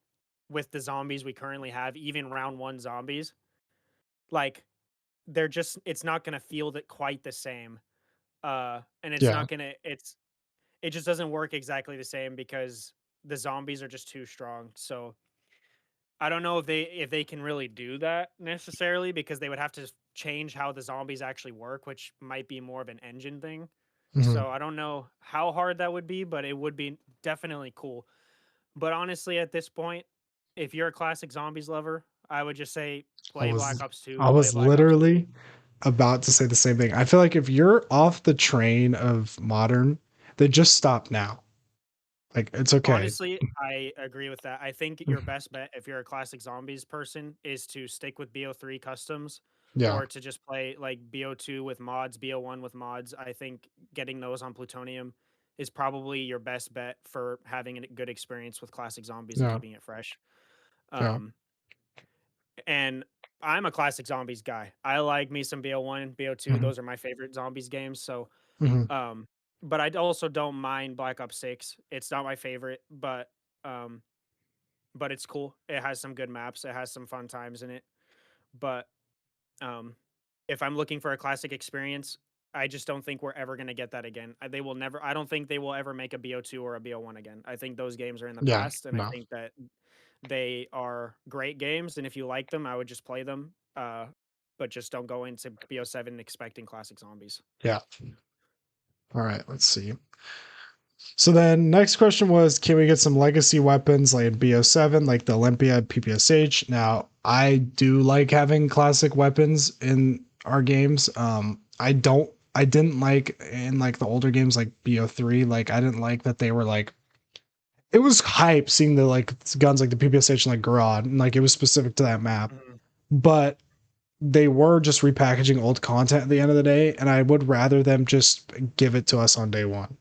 with the zombies we currently have, even round 1 zombies, like they're just it's not going to feel that quite the same. And it's yeah, not going to it just doesn't work exactly the same because the zombies are just too strong. So I don't know if they can really do that necessarily because they would have to change how the zombies actually work, which might be more of an engine thing. hmm So I don't know how hard that would be, but it would be definitely cool. But honestly, at this point, if you're a classic zombies lover, I would just say I play was Black Ops 2, I play was Black Ops 3. literally about to say the same thing. I feel like if you're off the train of modern, then just stop now. Like it's okay. Honestly, I agree with that. I think your best bet if you're a classic zombies person is to stick with BO3 customs Yeah, or to just play like BO2 with mods, BO1 with mods. I think getting those on plutonium is probably your best bet for having a good experience with classic zombies and yeah, keeping it fresh. yeah. Um, and I'm a classic zombies guy. I like me some BO1, BO2. Mhm, Those are my favorite zombies games. So mhm. um, but I also don't mind Black Ops 6. It's not my favorite, um, but it's cool. It has some good maps. It has some fun times in it. But um, if I'm looking for a classic experience, I just don't think we're ever gonna get that again. They will never. I don't think they will ever make a BO2 or a BO1 again. I think those games are in the Yeah, past, and I no, think that they are great games. And if you like them, I would just play them. But just don't go into BO7 expecting classic zombies. yeah. All right, let's see. So then next question was, can we get some legacy weapons like in BO7, like the Olympia PPSH? Now, I do like having classic weapons in our games. I didn't like in like the older games like BO3, like I didn't like that they were like it was hype seeing the like guns like the PPSH and like Garad, and like it was specific to that map. Mhm. But they were just repackaging old content at the end of the day, and I would rather them just give it to us on day one.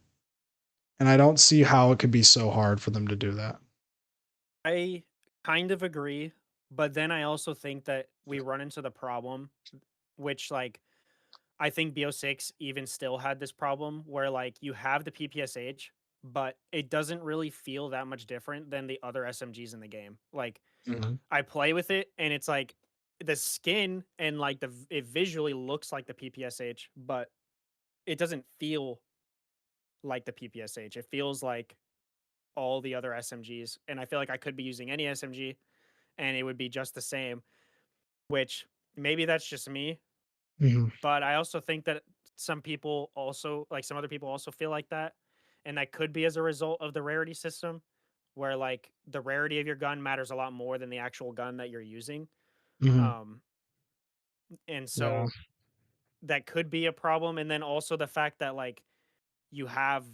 And I don't see how it could be so hard for them to do that. I kind of agree, but then I also think that we run into the problem, which like I think BO6 even still had this problem where like you have the PPSH, but it doesn't really feel that much different than the other SMGs in the game. Like Mhm. I play with it and it's like the skin and like it visually looks like the PPSH, but it doesn't feel like the PPSH. It feels like all the other SMGs, and I feel like I could be using any SMG and it would be just the same, which maybe that's just me, Mhm. but I also think that some people also like some other people also feel like that. And that could be as a result of the rarity system, where like the rarity of your gun matters a lot more than the actual gun that you're using. Mhm. Um, and Yeah. so that could be a problem. And then also the fact that like you have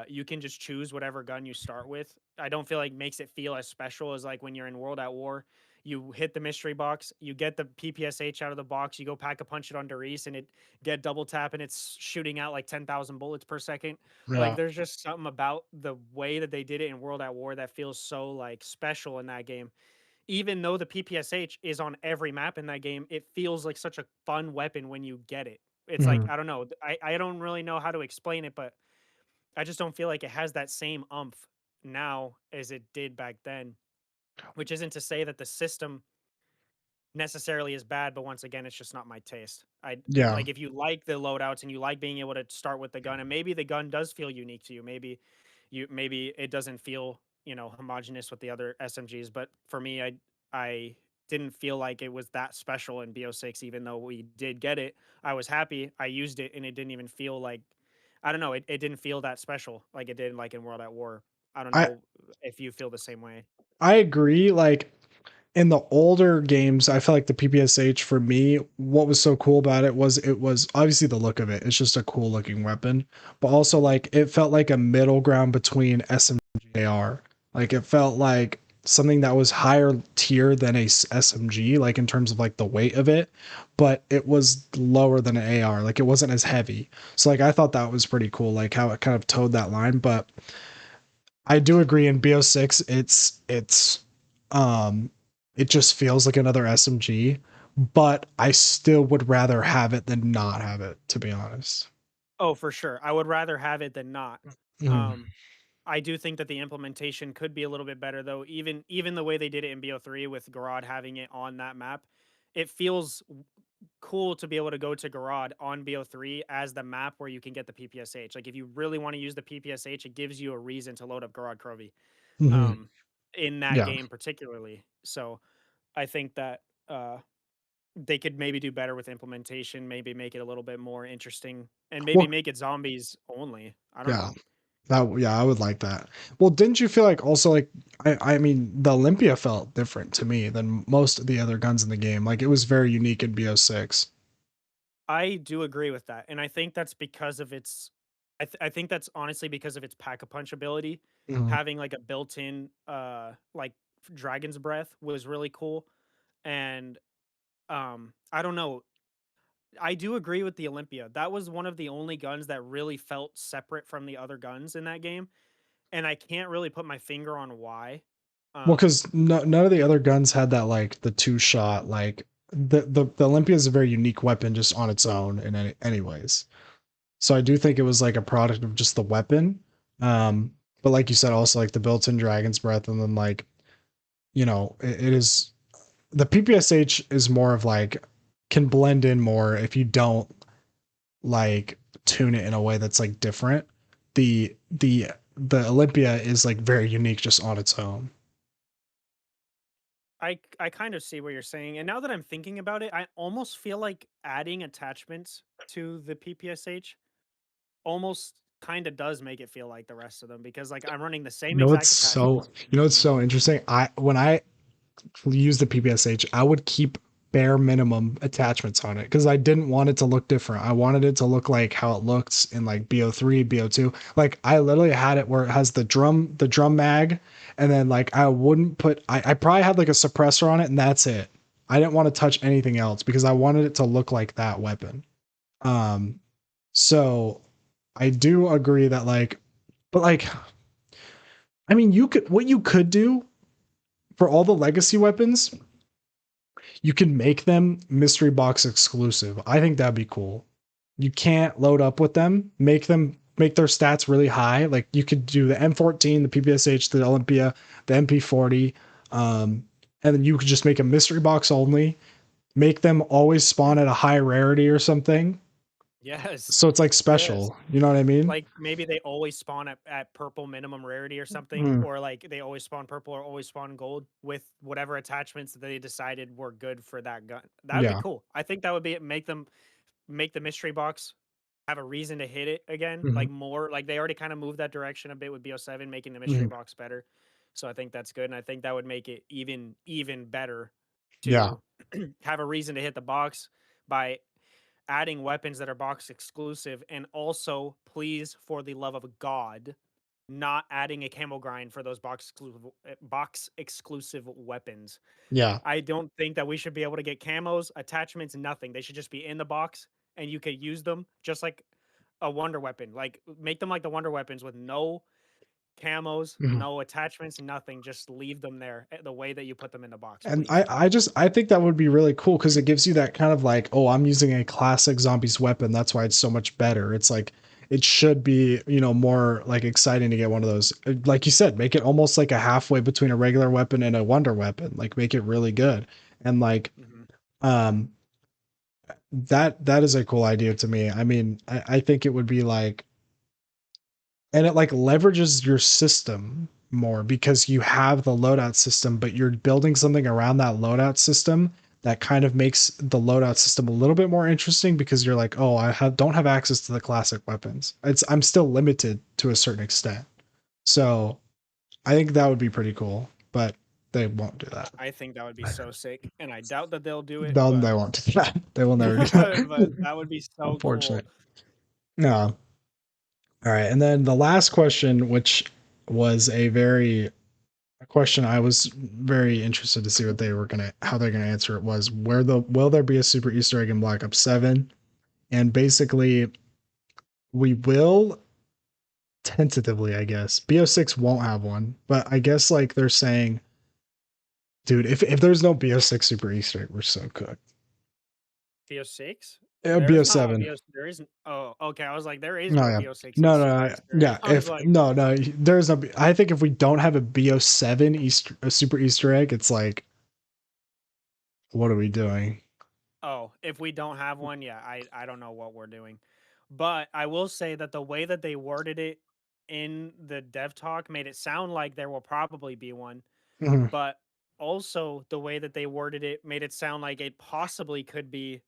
you can just choose whatever gun you start with. I don't feel like makes it feel as special as like when you're in World at War. You hit the mystery box, you get the PPSH out of the box, you go pack a punch it on Doris, and it get double tap, and it's shooting out like 10,000 bullets per second. Like Yeah. there's just something about the way that they did it in World at War that feels so like special in that game. Even though the PPSH is on every map in that game, it feels like such a fun weapon when you get it. It's like Mhm. I don't know. I don't really know how to explain it, but I just don't feel like it has that same umph now as it did back then, which isn't to say that the system necessarily is bad, but once again, it's just not my taste. I Yeah. like if you like the loadouts and you like being able to start with the gun, and maybe the gun does feel unique to you. Maybe it doesn't feel, homogenous with the other SMGs, but for me, I didn't feel like it was that special in BO6, even though we did get it. I was happy. I used it and it didn't even feel like I don't know, it didn't feel that special like it did like in World at War. I don't I know if you feel the same way. I agree. Like in the older games, I felt like the PPSH for me, what was so cool about it was obviously the look of it. It's just a cool looking weapon, but also Mhm. like it felt like a middle ground between SMG and AR. Like it felt like something that was higher tier than a SMG, like in terms of like the weight of it, but it was lower than an AR. Like it wasn't as heavy. So like I thought that was pretty cool, like how it kind of towed that line. But I do agree in BO6 um it just feels like another SMG, but I still would rather have it than not have it, to be honest. Oh, for sure. I would rather have it than not. Mm, Um, I do think that the implementation could be a little bit better though. Even the way they did it in BO3 with Garad having it on that map, it feels cool to be able to go to Garad on BO3 as the map where you can get the PPSH. Like if you really want to use the PPSH, it gives you a reason to load up Garad Crovey mhm. um in that Yeah. game particularly. So I think that they could maybe do better with implementation, maybe make it a little bit more interesting, and maybe Well, make it zombies only. I don't yeah. know. I would like that. Well, didn't you feel like also like I mean the Olympia felt different to me than most of the other guns in the game. Like it was very unique in BO6. I do agree with that, and I think that's because of its. I think that's honestly because of its pack a punch ability. Mhm. Having like a built-in, like dragon's breath was really cool, and I don't know. I do agree with the Olympia. That was one of the only guns that really felt separate from the other guns in that game, and I can't really put my finger on why. Well, Um, because none of the other guns had that like the two shot like the Olympia is a very unique weapon just on its own in anyways. So I do think it was like a product of just the weapon. Um, but like you said, also like the built-in Dragon's Breath, and then like it is the PPSH is more of like can blend in more if you don't. like tune it in a way that's like different. The Olympia is like very unique just on its own. I kind of see what you're saying, and now that I'm thinking about it, I almost feel like adding attachments to the PPSH almost kind of does make it feel like the rest of them because like I'm running the same exact attachments. You know it's so interesting. I when I use the PPSH, I would keep bare minimum attachments on it because I didn't want it to look different. I wanted it to look like how it looks in like BO3, BO2. Like I literally had it where it has the drum mag, and then like I wouldn't put I probably had like a suppressor on it and that's it. I didn't want to touch anything else because I wanted it to look like that weapon. Um so I do agree that like but like I mean you could what you could do for all the legacy weapons, you can make them mystery box exclusive. I think that'd be cool. You can't load up with them, make their stats really high. Like you could do the M14, the PPSH, the Olympia, the MP40, and then you could just make a mystery box only. Make them always spawn at a high rarity or something. Yes. So it's like Yes. special. You know what I mean? Like maybe they always spawn at purple minimum rarity or something, Mm, or like they always spawn purple or always spawn gold with whatever attachments that they decided were good for that gun. That would be yeah. cool. I think that would be make the mystery box have a reason to hit it again, Mhm. like more like they already kind of moved that direction a bit with BO7, making the mystery Mhm. box better. So I think that's good, and I think that would make it even better Yeah. to have a reason to hit the box by adding weapons that are box exclusive, and also, please, for the love of God, not adding a camo grind for those box exclusive weapons. Yeah. I don't think that we should be able to get camos, attachments, nothing. They should just be in the box and you could use them just like a wonder weapon. Like make them like the wonder weapons with no camos, Mhm. no attachments, nothing. Just leave them there the way that you put them in the box, And please. I think that would be really cool because it gives you that kind of like, oh, I'm using a classic zombies weapon. That's why it's so much better. It's like it should be, you know, more like exciting to get one of those. Like you said, make it almost like a halfway between a regular weapon and a wonder weapon. Like make it really good. And like Hmm. um that is a cool idea to me. I mean, I think it would be like and it like leverages your system more because you have the loadout system, but you're building something around that loadout system that kind of makes the loadout system a little bit more interesting because you're like, oh, don't have access to the classic weapons. I'm still limited to a certain extent. So I think that would be pretty cool, but they won't do that. I think that would be so sick, and I doubt that they'll do it, They but won't do that. They will never do but that. that would be so cool. Unfortunate. No. All right. And then the last question, which was a question I was very interested to see what they were gonna how they're gonna answer it was where the will there be a super Easter egg in Black Ops 7? And basically we will tentatively, I guess. BO6 won't have one, but I guess like they're saying, dude, if there's no BO6 super Easter egg, we're so cooked. BO6? There's not a BO7. BO. There isn't. Oh, okay. I was like, there is No, no yeah. BO6 No, no, Super no, Easter egg. yeah. I was If like, no, no, there's no. I think if we don't have a BO7 Easter, a super Easter egg, it's like, what are we doing? oh, if we don't have one, yeah, I don't know what we're doing. But I will say that the way that they worded it in the dev talk made it sound like there will probably be one, Mhm. but also the way that they worded it made it sound like it possibly could be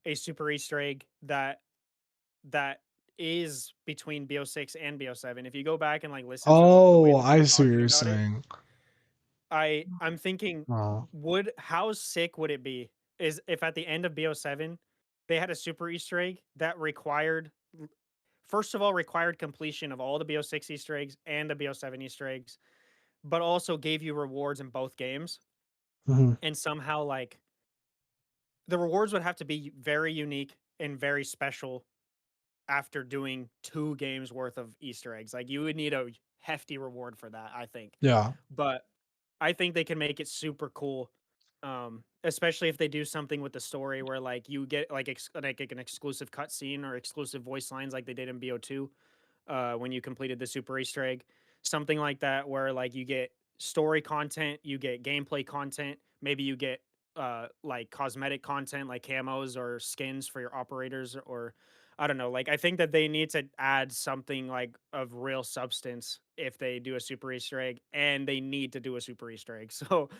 a super Easter egg that is between BO6 and BO7. If you go back and like listen to the way Oh, that they're I see what talking you're about it, saying. I'm thinking, Oh. would how sick would it be is if at the end of BO7 they had a super Easter egg that required first of all required completion of all the BO6 Easter eggs and the BO7 Easter eggs, but also gave you rewards in both games, Mhm. and somehow like the rewards would have to be very unique and very special after doing 2 games worth of Easter eggs. Like you would need a hefty reward for that, I think. Yeah. But I think they can make it super cool. Especially if they do something with the story where like you get like like an exclusive cutscene or exclusive voice lines like they did in BO2 when you completed the super Easter egg. Something like that where like you get story content, you get gameplay content, maybe you get like cosmetic content like camos or skins for your operators or I don't know, like, I think that they need to add something, like, of real substance if they do a super Easter egg, and they need to do a super Easter egg, so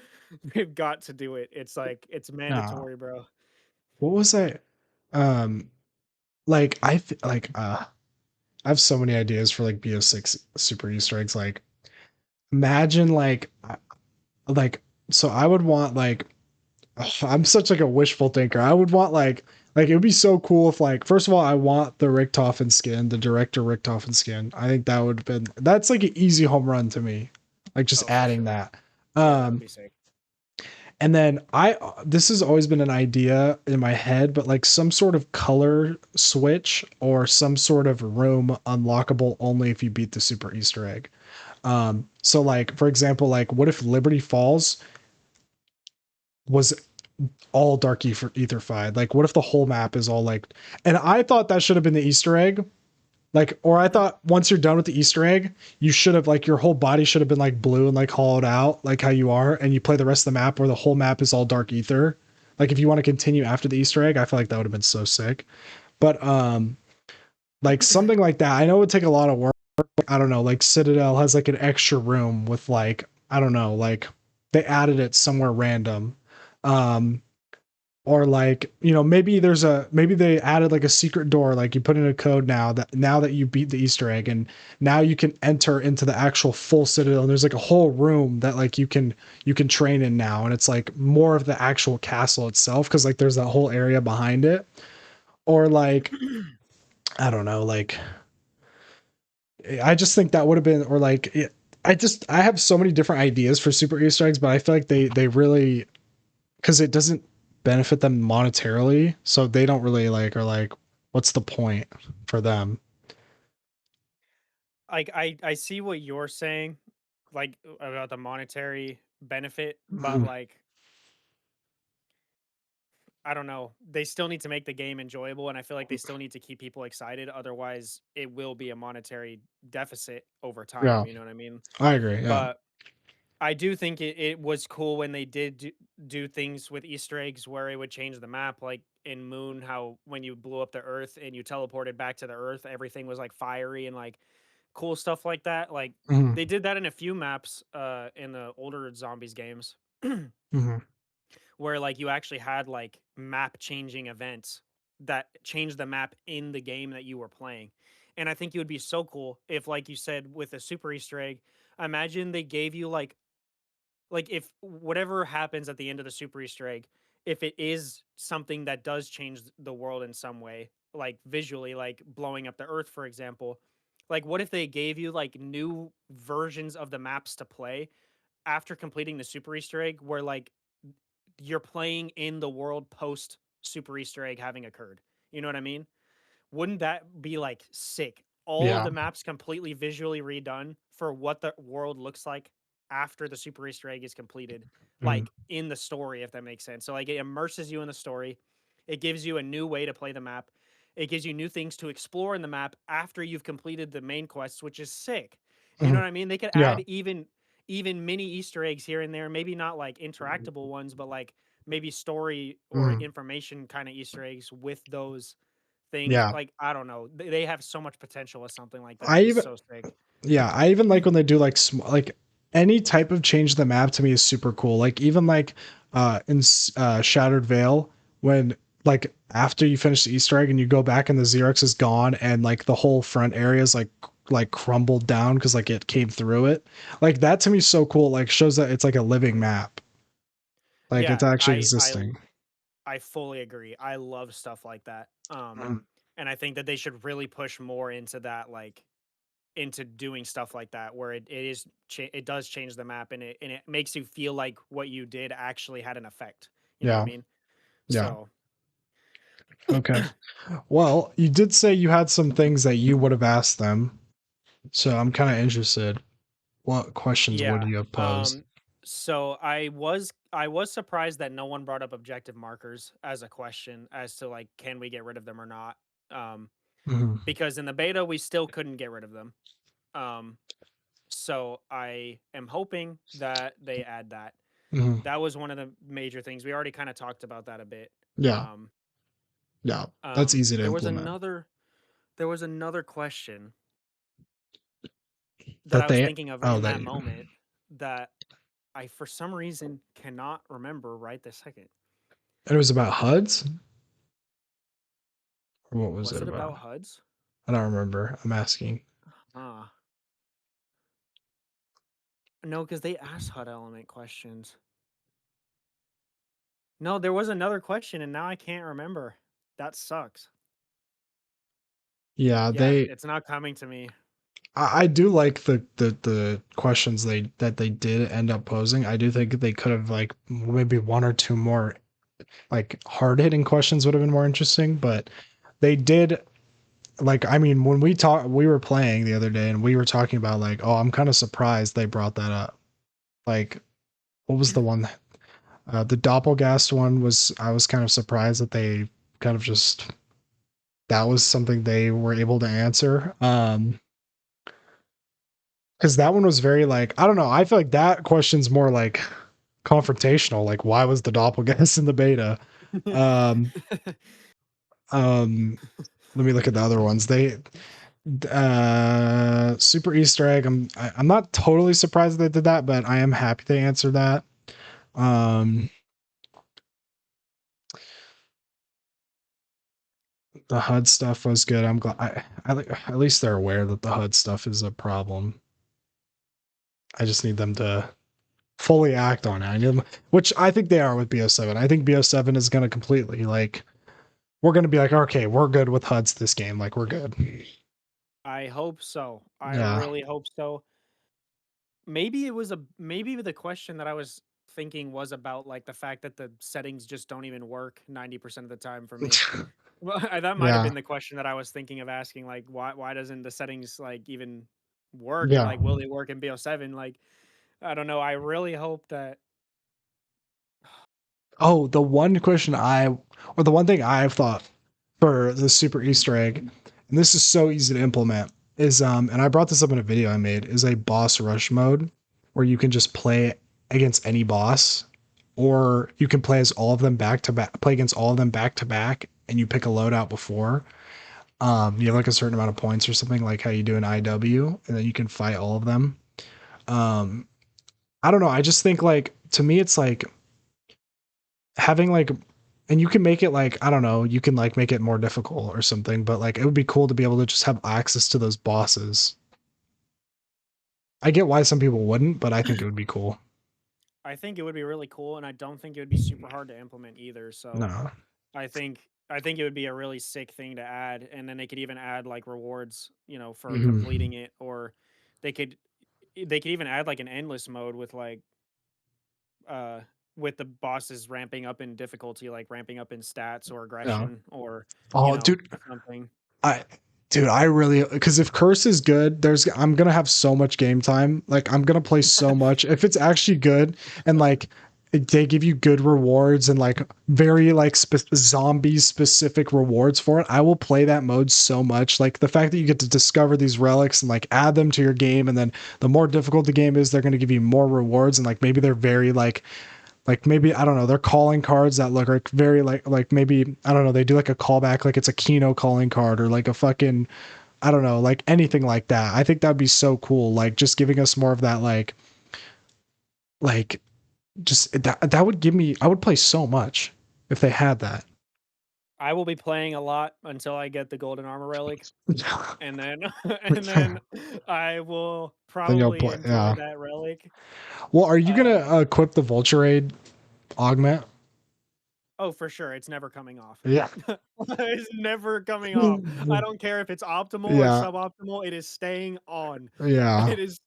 they've got to do it. It's like, it's No. mandatory, bro. What was I? Um, like I have so many ideas for like BO6 super Easter eggs. Like imagine like so I would want like I'm such like a wishful thinker. I would want like it would be so cool if like first of all I want the Richtofen skin, the director Richtofen skin. I think that would have been that's like an easy home run to me. Like just Oh, for adding sure. that. Yeah, that would Um be sick. and then I this has always been an idea in my head, but like some sort of color switch or some sort of room unlockable only if you beat the super Easter egg. So like for example, like what if Liberty Falls was all dark etherfied? Like what if the whole map is all like and I thought that should have been the Easter egg. Like or I thought once you're done with the Easter egg, you should have like your whole body should have been like blue and like hollowed out like how you are and you play the rest of the map where the whole map is all dark ether. Like if you want to continue after the Easter egg, I feel like that would have been so sick. But like something like that. I know it would take a lot of work. I don't know, like Citadel has like an extra room with like I don't know, like they added it somewhere random. Um or like, you know, maybe they added like a secret door, like you put in a code now that you beat the Easter egg and now you can enter into the actual full Citadel and there's like a whole room that like you can train in now and it's like more of the actual castle itself because like there's that whole area behind it. Or like I don't know, like I just think that would have been or like I have so many different ideas for super Easter eggs, but I feel like they really because it doesn't benefit them monetarily, so they don't really like are like, what's the point for them? Like, I see what you're saying, like, about the monetary benefit, but, Mhm. like, I don't know. They still need to make the game enjoyable, and I feel like they still need to keep people excited, otherwise it will be a monetary deficit over time, Yeah, you know what I mean? I agree. Yeah. But I do think it was cool when they did do things with Easter eggs where it would change the map, like in Moon, how when you blew up the Earth and you teleported back to the Earth, everything was like fiery and like cool stuff like that. Like Hmm. they did that in a few maps in the older zombies games Hmm. where like you actually had like map changing events that changed the map in the game that you were playing. And I think it would be so cool if, like you said, with a super Easter egg, imagine they gave you like if whatever happens at the end of the super Easter egg, if it is something that does change the world in some way, like visually, like blowing up the earth, for example, like what if they gave you like new versions of the maps to play after completing the super Easter egg where like you're playing in the world post super Easter egg having occurred? You know what I mean? Wouldn't that be like sick? All of Yeah. the maps completely visually redone for what the world looks like after the super Easter egg is completed, Mhm. like in the story, if that makes sense. So like it immerses you in the story. It gives you a new way to play the map. It gives you new things to explore in the map after you've completed the main quests, which is sick. You know Mhm. what I mean? They could Yeah. add even mini Easter eggs here and there, maybe not like interactable ones, but like maybe story or Mhm. information kind of Easter eggs with those things. Yeah. Like, I don't know. They have so much potential with something like that. I It'd be even so sick. Yeah, I even like when they do like like any type of change to the map to me is super cool. Like even like in Shattered Veil when like after you finish the Easter egg and you go back and the Xerox is gone and like the whole front area is like crumbled down because like it came through it. Like that to me is so cool. Like shows that it's like a living map. Like it's Yeah, actually existing. I fully agree. I love stuff like that. Mhm. And I think that they should really push more into that, like into doing stuff like that, where it does change the map and it makes you feel like what you did actually had an effect. You know what I Yeah. mean? Yeah. So Okay. Well, you did say you had some things that you would have asked them. So I'm kind of interested. What questions would yeah. you have posed? So I was surprised that no one brought up objective markers as a question as to like can we get rid of them or not. Um Mhm. because in the beta we still couldn't get rid of them. Um so I am hoping that they add that. Mhm. That was one of the major things. We already kind of talked about that a bit. Yeah. Um Yeah. That's easy to there was implement. another. there was another question that That I was they thinking of oh in they that moment that I, for some reason, cannot remember right this second. it was about HUDs? Or what was Was it it about? about HUDs? I don't remember. I'm asking. Ah, no, because they asked HUD element questions. No, there was another question, and now I can't remember. That sucks. Yeah, Yeah, they it's not coming to me. I do like the questions they did end up posing. I do think they could have like maybe one or two more like hard hitting questions would have been more interesting, but they did like I mean when we were playing the other day and we were talking about like oh I'm kind of surprised they brought that up. Like what was the one the Doppelgast one was I was kind of surprised that they kind of just that was something they were able to answer. Because that one was very like I don't know. I feel like that question's more like confrontational. Like why was the doppelganger in the beta? Um, um, let me look at the other ones. They super Easter egg. I'm not totally surprised they did that, but I am happy they answered that. Um, the HUD stuff was good. I'm glad. At least they're aware that the HUD stuff is a problem. I just need them to fully act on it. I need them, which I think they are with BO7. I think BO7 is going to completely like we're going to be like, okay, we're good with HUDs this game. Like we're good. I hope so. I Yeah. really hope so. Maybe the question that I was thinking was about like the fact that the settings just don't even work 90% of the time for me. Well, that might have Yeah. been the question that I was thinking of asking, like, why doesn't the settings like even work, and Yeah. like will they work in BO7? Like, I don't know. I really hope that. Oh, the one question or the one thing I've thought for the super Easter egg, and this is so easy to implement, is and I brought this up in a video I made, is a boss rush mode where you can just play against any boss, or you can play as all of them back to back, play against all of them back to back, and you pick a loadout before. You have like a certain amount of points or something like how you do in IW, and then you can fight all of them. Um, I don't know. I just think like to me, it's like having like, and you can make it like I don't know. You can like make it more difficult or something, but like it would be cool to be able to just have access to those bosses. I get why some people wouldn't, but I think it would be cool. I think it would be really cool, and I don't think it would be super hard to implement either. So No. I think it would be a really sick thing to add, and then they could even add like rewards, for Mhm. completing it, or they could they could even add like an endless mode uh with the bosses ramping up in difficulty, like ramping up in stats or Yeah. aggression or Oh, dude, something. I I really because if Curse is good, I'm gonna have so much game time. Like I'm gonna play so much. If it's actually good and like they give you good rewards and like very like zombie specific rewards for it, I will play that mode so much. Like the fact that you get to discover these relics and like add them to your game, and then the more difficult the game is, they're gonna give you more rewards, and like maybe they're very like maybe I don't know, they're calling cards that look like very like maybe I don't know, they do like a callback like it's a Kino calling card or like a fucking I don't know, like anything like that. I think that'd be so cool. Like just giving us more of that like just that would give me I would play so much if they had that. I will be playing a lot until I get the golden armor relic, and then and then I will Then you'll probably play enjoy yeah. that relic. Well, are you Uh gonna equip the Vulture Aid augment? oh, for sure, it's never coming off. Yeah. It's never coming off. I don't care if it's optimal or Yeah. suboptimal, it is staying on. Yeah. It is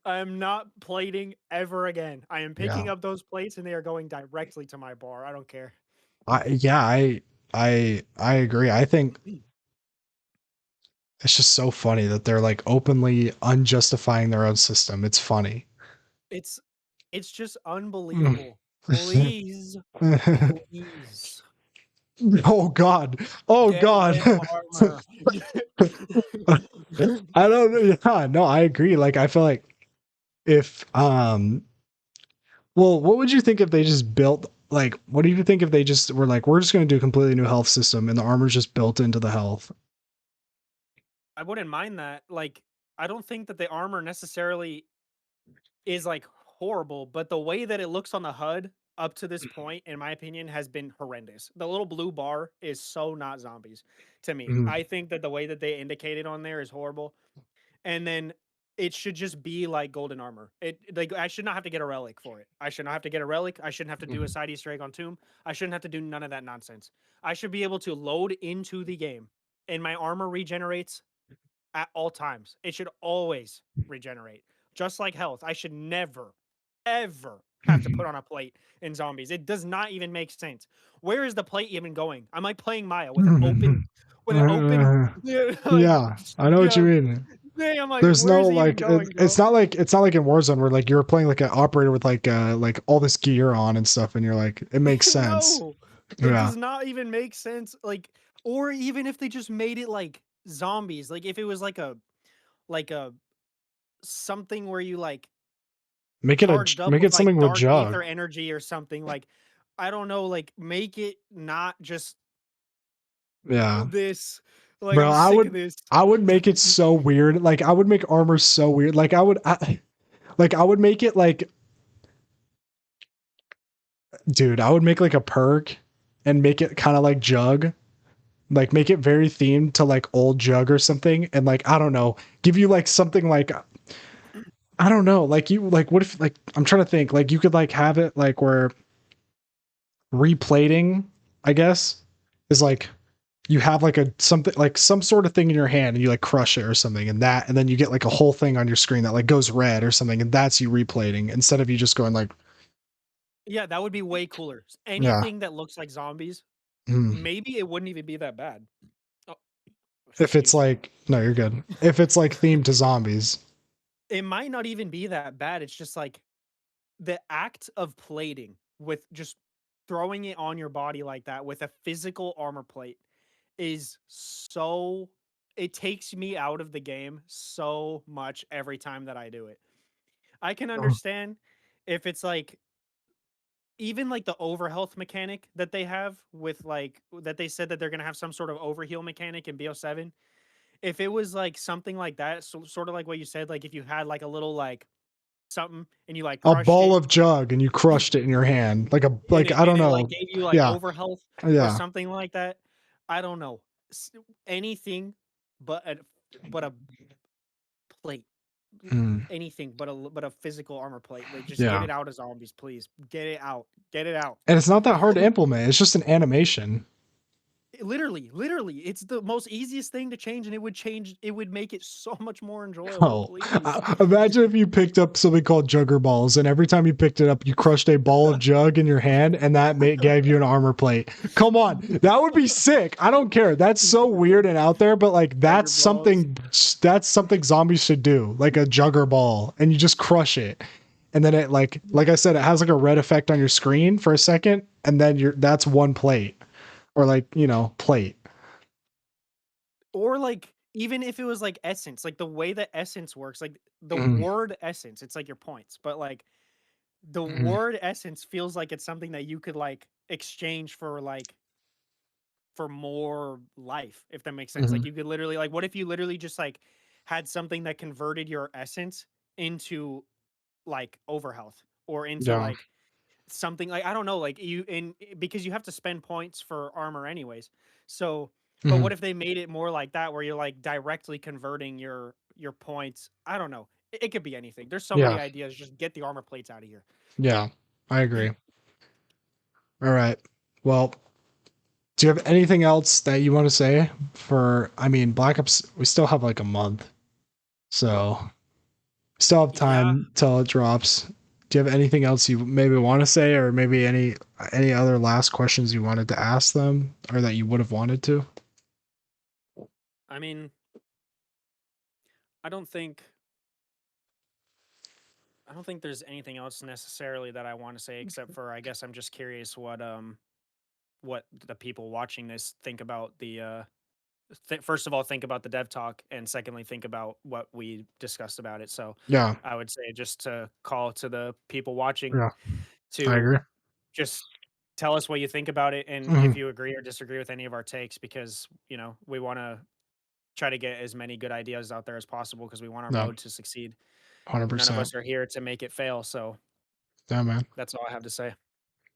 I am not plating ever again. I am picking Yeah. up those plates and they are going directly to my bar. I don't care. I agree. I think it's just so funny that they're like openly unjustifying their own system. It's funny. It's it's just Mm. unbelievable. Please, please Oh God. Oh get God. whip armor. I don't know. Yeah, no, I agree. Like I feel like if well, what would you think if they just built like what do you think if they just were like, we're just gonna do a completely new health system and the armor's just built into the health? I wouldn't mind that. Like, I don't think that the armor necessarily is, like, horrible, but the way that it looks on the HUD up to this point, in my opinion, has been horrendous. The little blue bar is so not zombies to me. Mhm. I think that the way that they indicate it on there is horrible, and then it should just be like golden armor. Like, I should not have to get a relic for it. I should not have to get a relic. I shouldn't have to do a Mhm. side Easter egg on Tomb. I shouldn't have to do none of that nonsense. I should be able to load into the game, and my armor regenerates at all times. It should always regenerate, just like health. I should never, ever have to put on a plate in zombies. It does not even make sense. Where is the plate even going? I'm like playing Maya with an open, Uh, yeah, like, yeah, I know what you yeah. mean. Dang, I'm like, There's where no is he even like going, bro? it's not like in Warzone where like you're playing like an operator with like all this gear on and stuff, and you're like it makes sense. No, it Yeah. does not even make sense. Like, or even if they just made it like zombies, like if it was like a something where you like charged up Make with it something like with dark Jug. Aether energy or something, like, I don't know, like, make it not just Yeah. this. Like, Bro, I'm sick of this. I would make it so weird. Like I would make armor so weird. Like I would make it like dude, I would make like a perk and make it kind of like Jug. Like make it very themed to like old Jug or something and like I don't know, give you like something like I don't know, like you like what if like I'm trying to think like you could like have it like where replating, I guess, is like you have like a something like some sort of thing in your hand and you like crush it or something and then you get like a whole thing on your screen that like goes red or something and that's you replating instead of you just going like Yeah, that would be way cooler. yeah. Anything that looks like zombies, Mm. maybe it wouldn't even be that bad. Oh, If it's excuse me. like no, you're good. If it's like themed to zombies. It might not even be that bad. It's just like the act of plating with just throwing it on your body like that with a physical armor plate is so, it takes me out of the game so much every time that I do it. I can Oh. understand if it's like even like the overhealth mechanic that they have with like that they said that they're gonna have some sort of overheal mechanic in BO7. If it was like something like that, so, sort of like what you said, like if you had like a little like something and you like A crushed ball it of Jug and you crushed it in your hand. Like I don't and it like know. gave you like Yeah. overhealth or Yeah. something like that. I don't know. Anything but a plate. Mm. Anything but a physical armor plate. Like, just get Yeah. it out of zombies, please. Get it out. Get it out. And it's not that hard to implement. It's just an animation. Literally, it's the most easiest thing to change, and it would make it so much more enjoyable, Oh, please. imagine if you picked up something called Jugger Balls, and every time you picked it up, you crushed a ball of Jug in your hand, and gave you an armor plate. Come on, that would be sick. I don't care. That's so weird and out there, but like Jugger balls. that's something zombies should do, like a Jugger Ball, and you just crush it, and then it like I said, it has like a red effect on your screen for a second, and then that's one plate, or like plate. Or, like, even if it was, like, essence, like, the way that essence works, like, the Mhm, word essence, it's like your points, but, like, the mhm, word essence feels like it's something that you could, like, exchange for, like, for more life, if that makes sense. Like, mhm. you could literally, like, what if you literally just, like, had something that converted your essence into, like, overhealth or into, Yeah. like, something like, I don't know, like, because you have to spend points for armor anyways. So, but Mhm. what if they made it more like that where you're, like, directly converting your points? I don't know. It could be anything. There's so many Yeah. ideas. Just get the armor plates out of here. Yeah. I agree. All right. Well, do you have anything else that you want to say for, I mean, Black Ops, we still have like a month. So we still have Yeah, time till it drops. Do you have anything else you maybe want to say or maybe any other last questions you wanted to ask them or that you would have wanted to? I mean, I don't think I don't think there's anything else necessarily that I want to say except for, I guess I'm just curious what the people watching this think about the first of all, think about the dev talk, and secondly, think about what we discussed about it. So, Yeah. I would say just to call to the people watching Yeah. I to agree. just tell us what you think about it and if Mhm. you agree or disagree with any of our takes, because we want to try to get as many good ideas out there as possible because we want our No, mode to succeed. None of 100%. us are here to make it fail, so Yeah, man. that's all I have to say.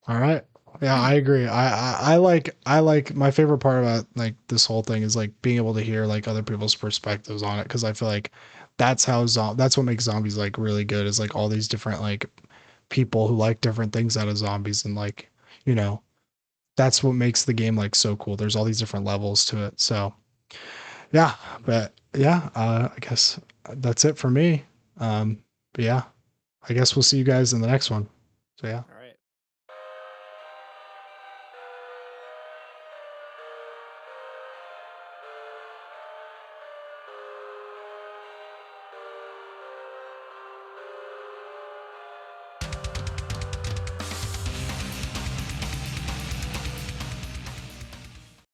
All right. Yeah, I agree. I like my favorite part about like this whole thing is like being able to hear like other people's perspectives on it because I feel like that's what makes zombies like really good is like all these different like people who like different things out of zombies and like you know that's what makes the game like so cool. There's all these different levels to it. So yeah, but yeah, I guess that's it for me. But yeah, I guess we'll see you guys in the next one. So yeah.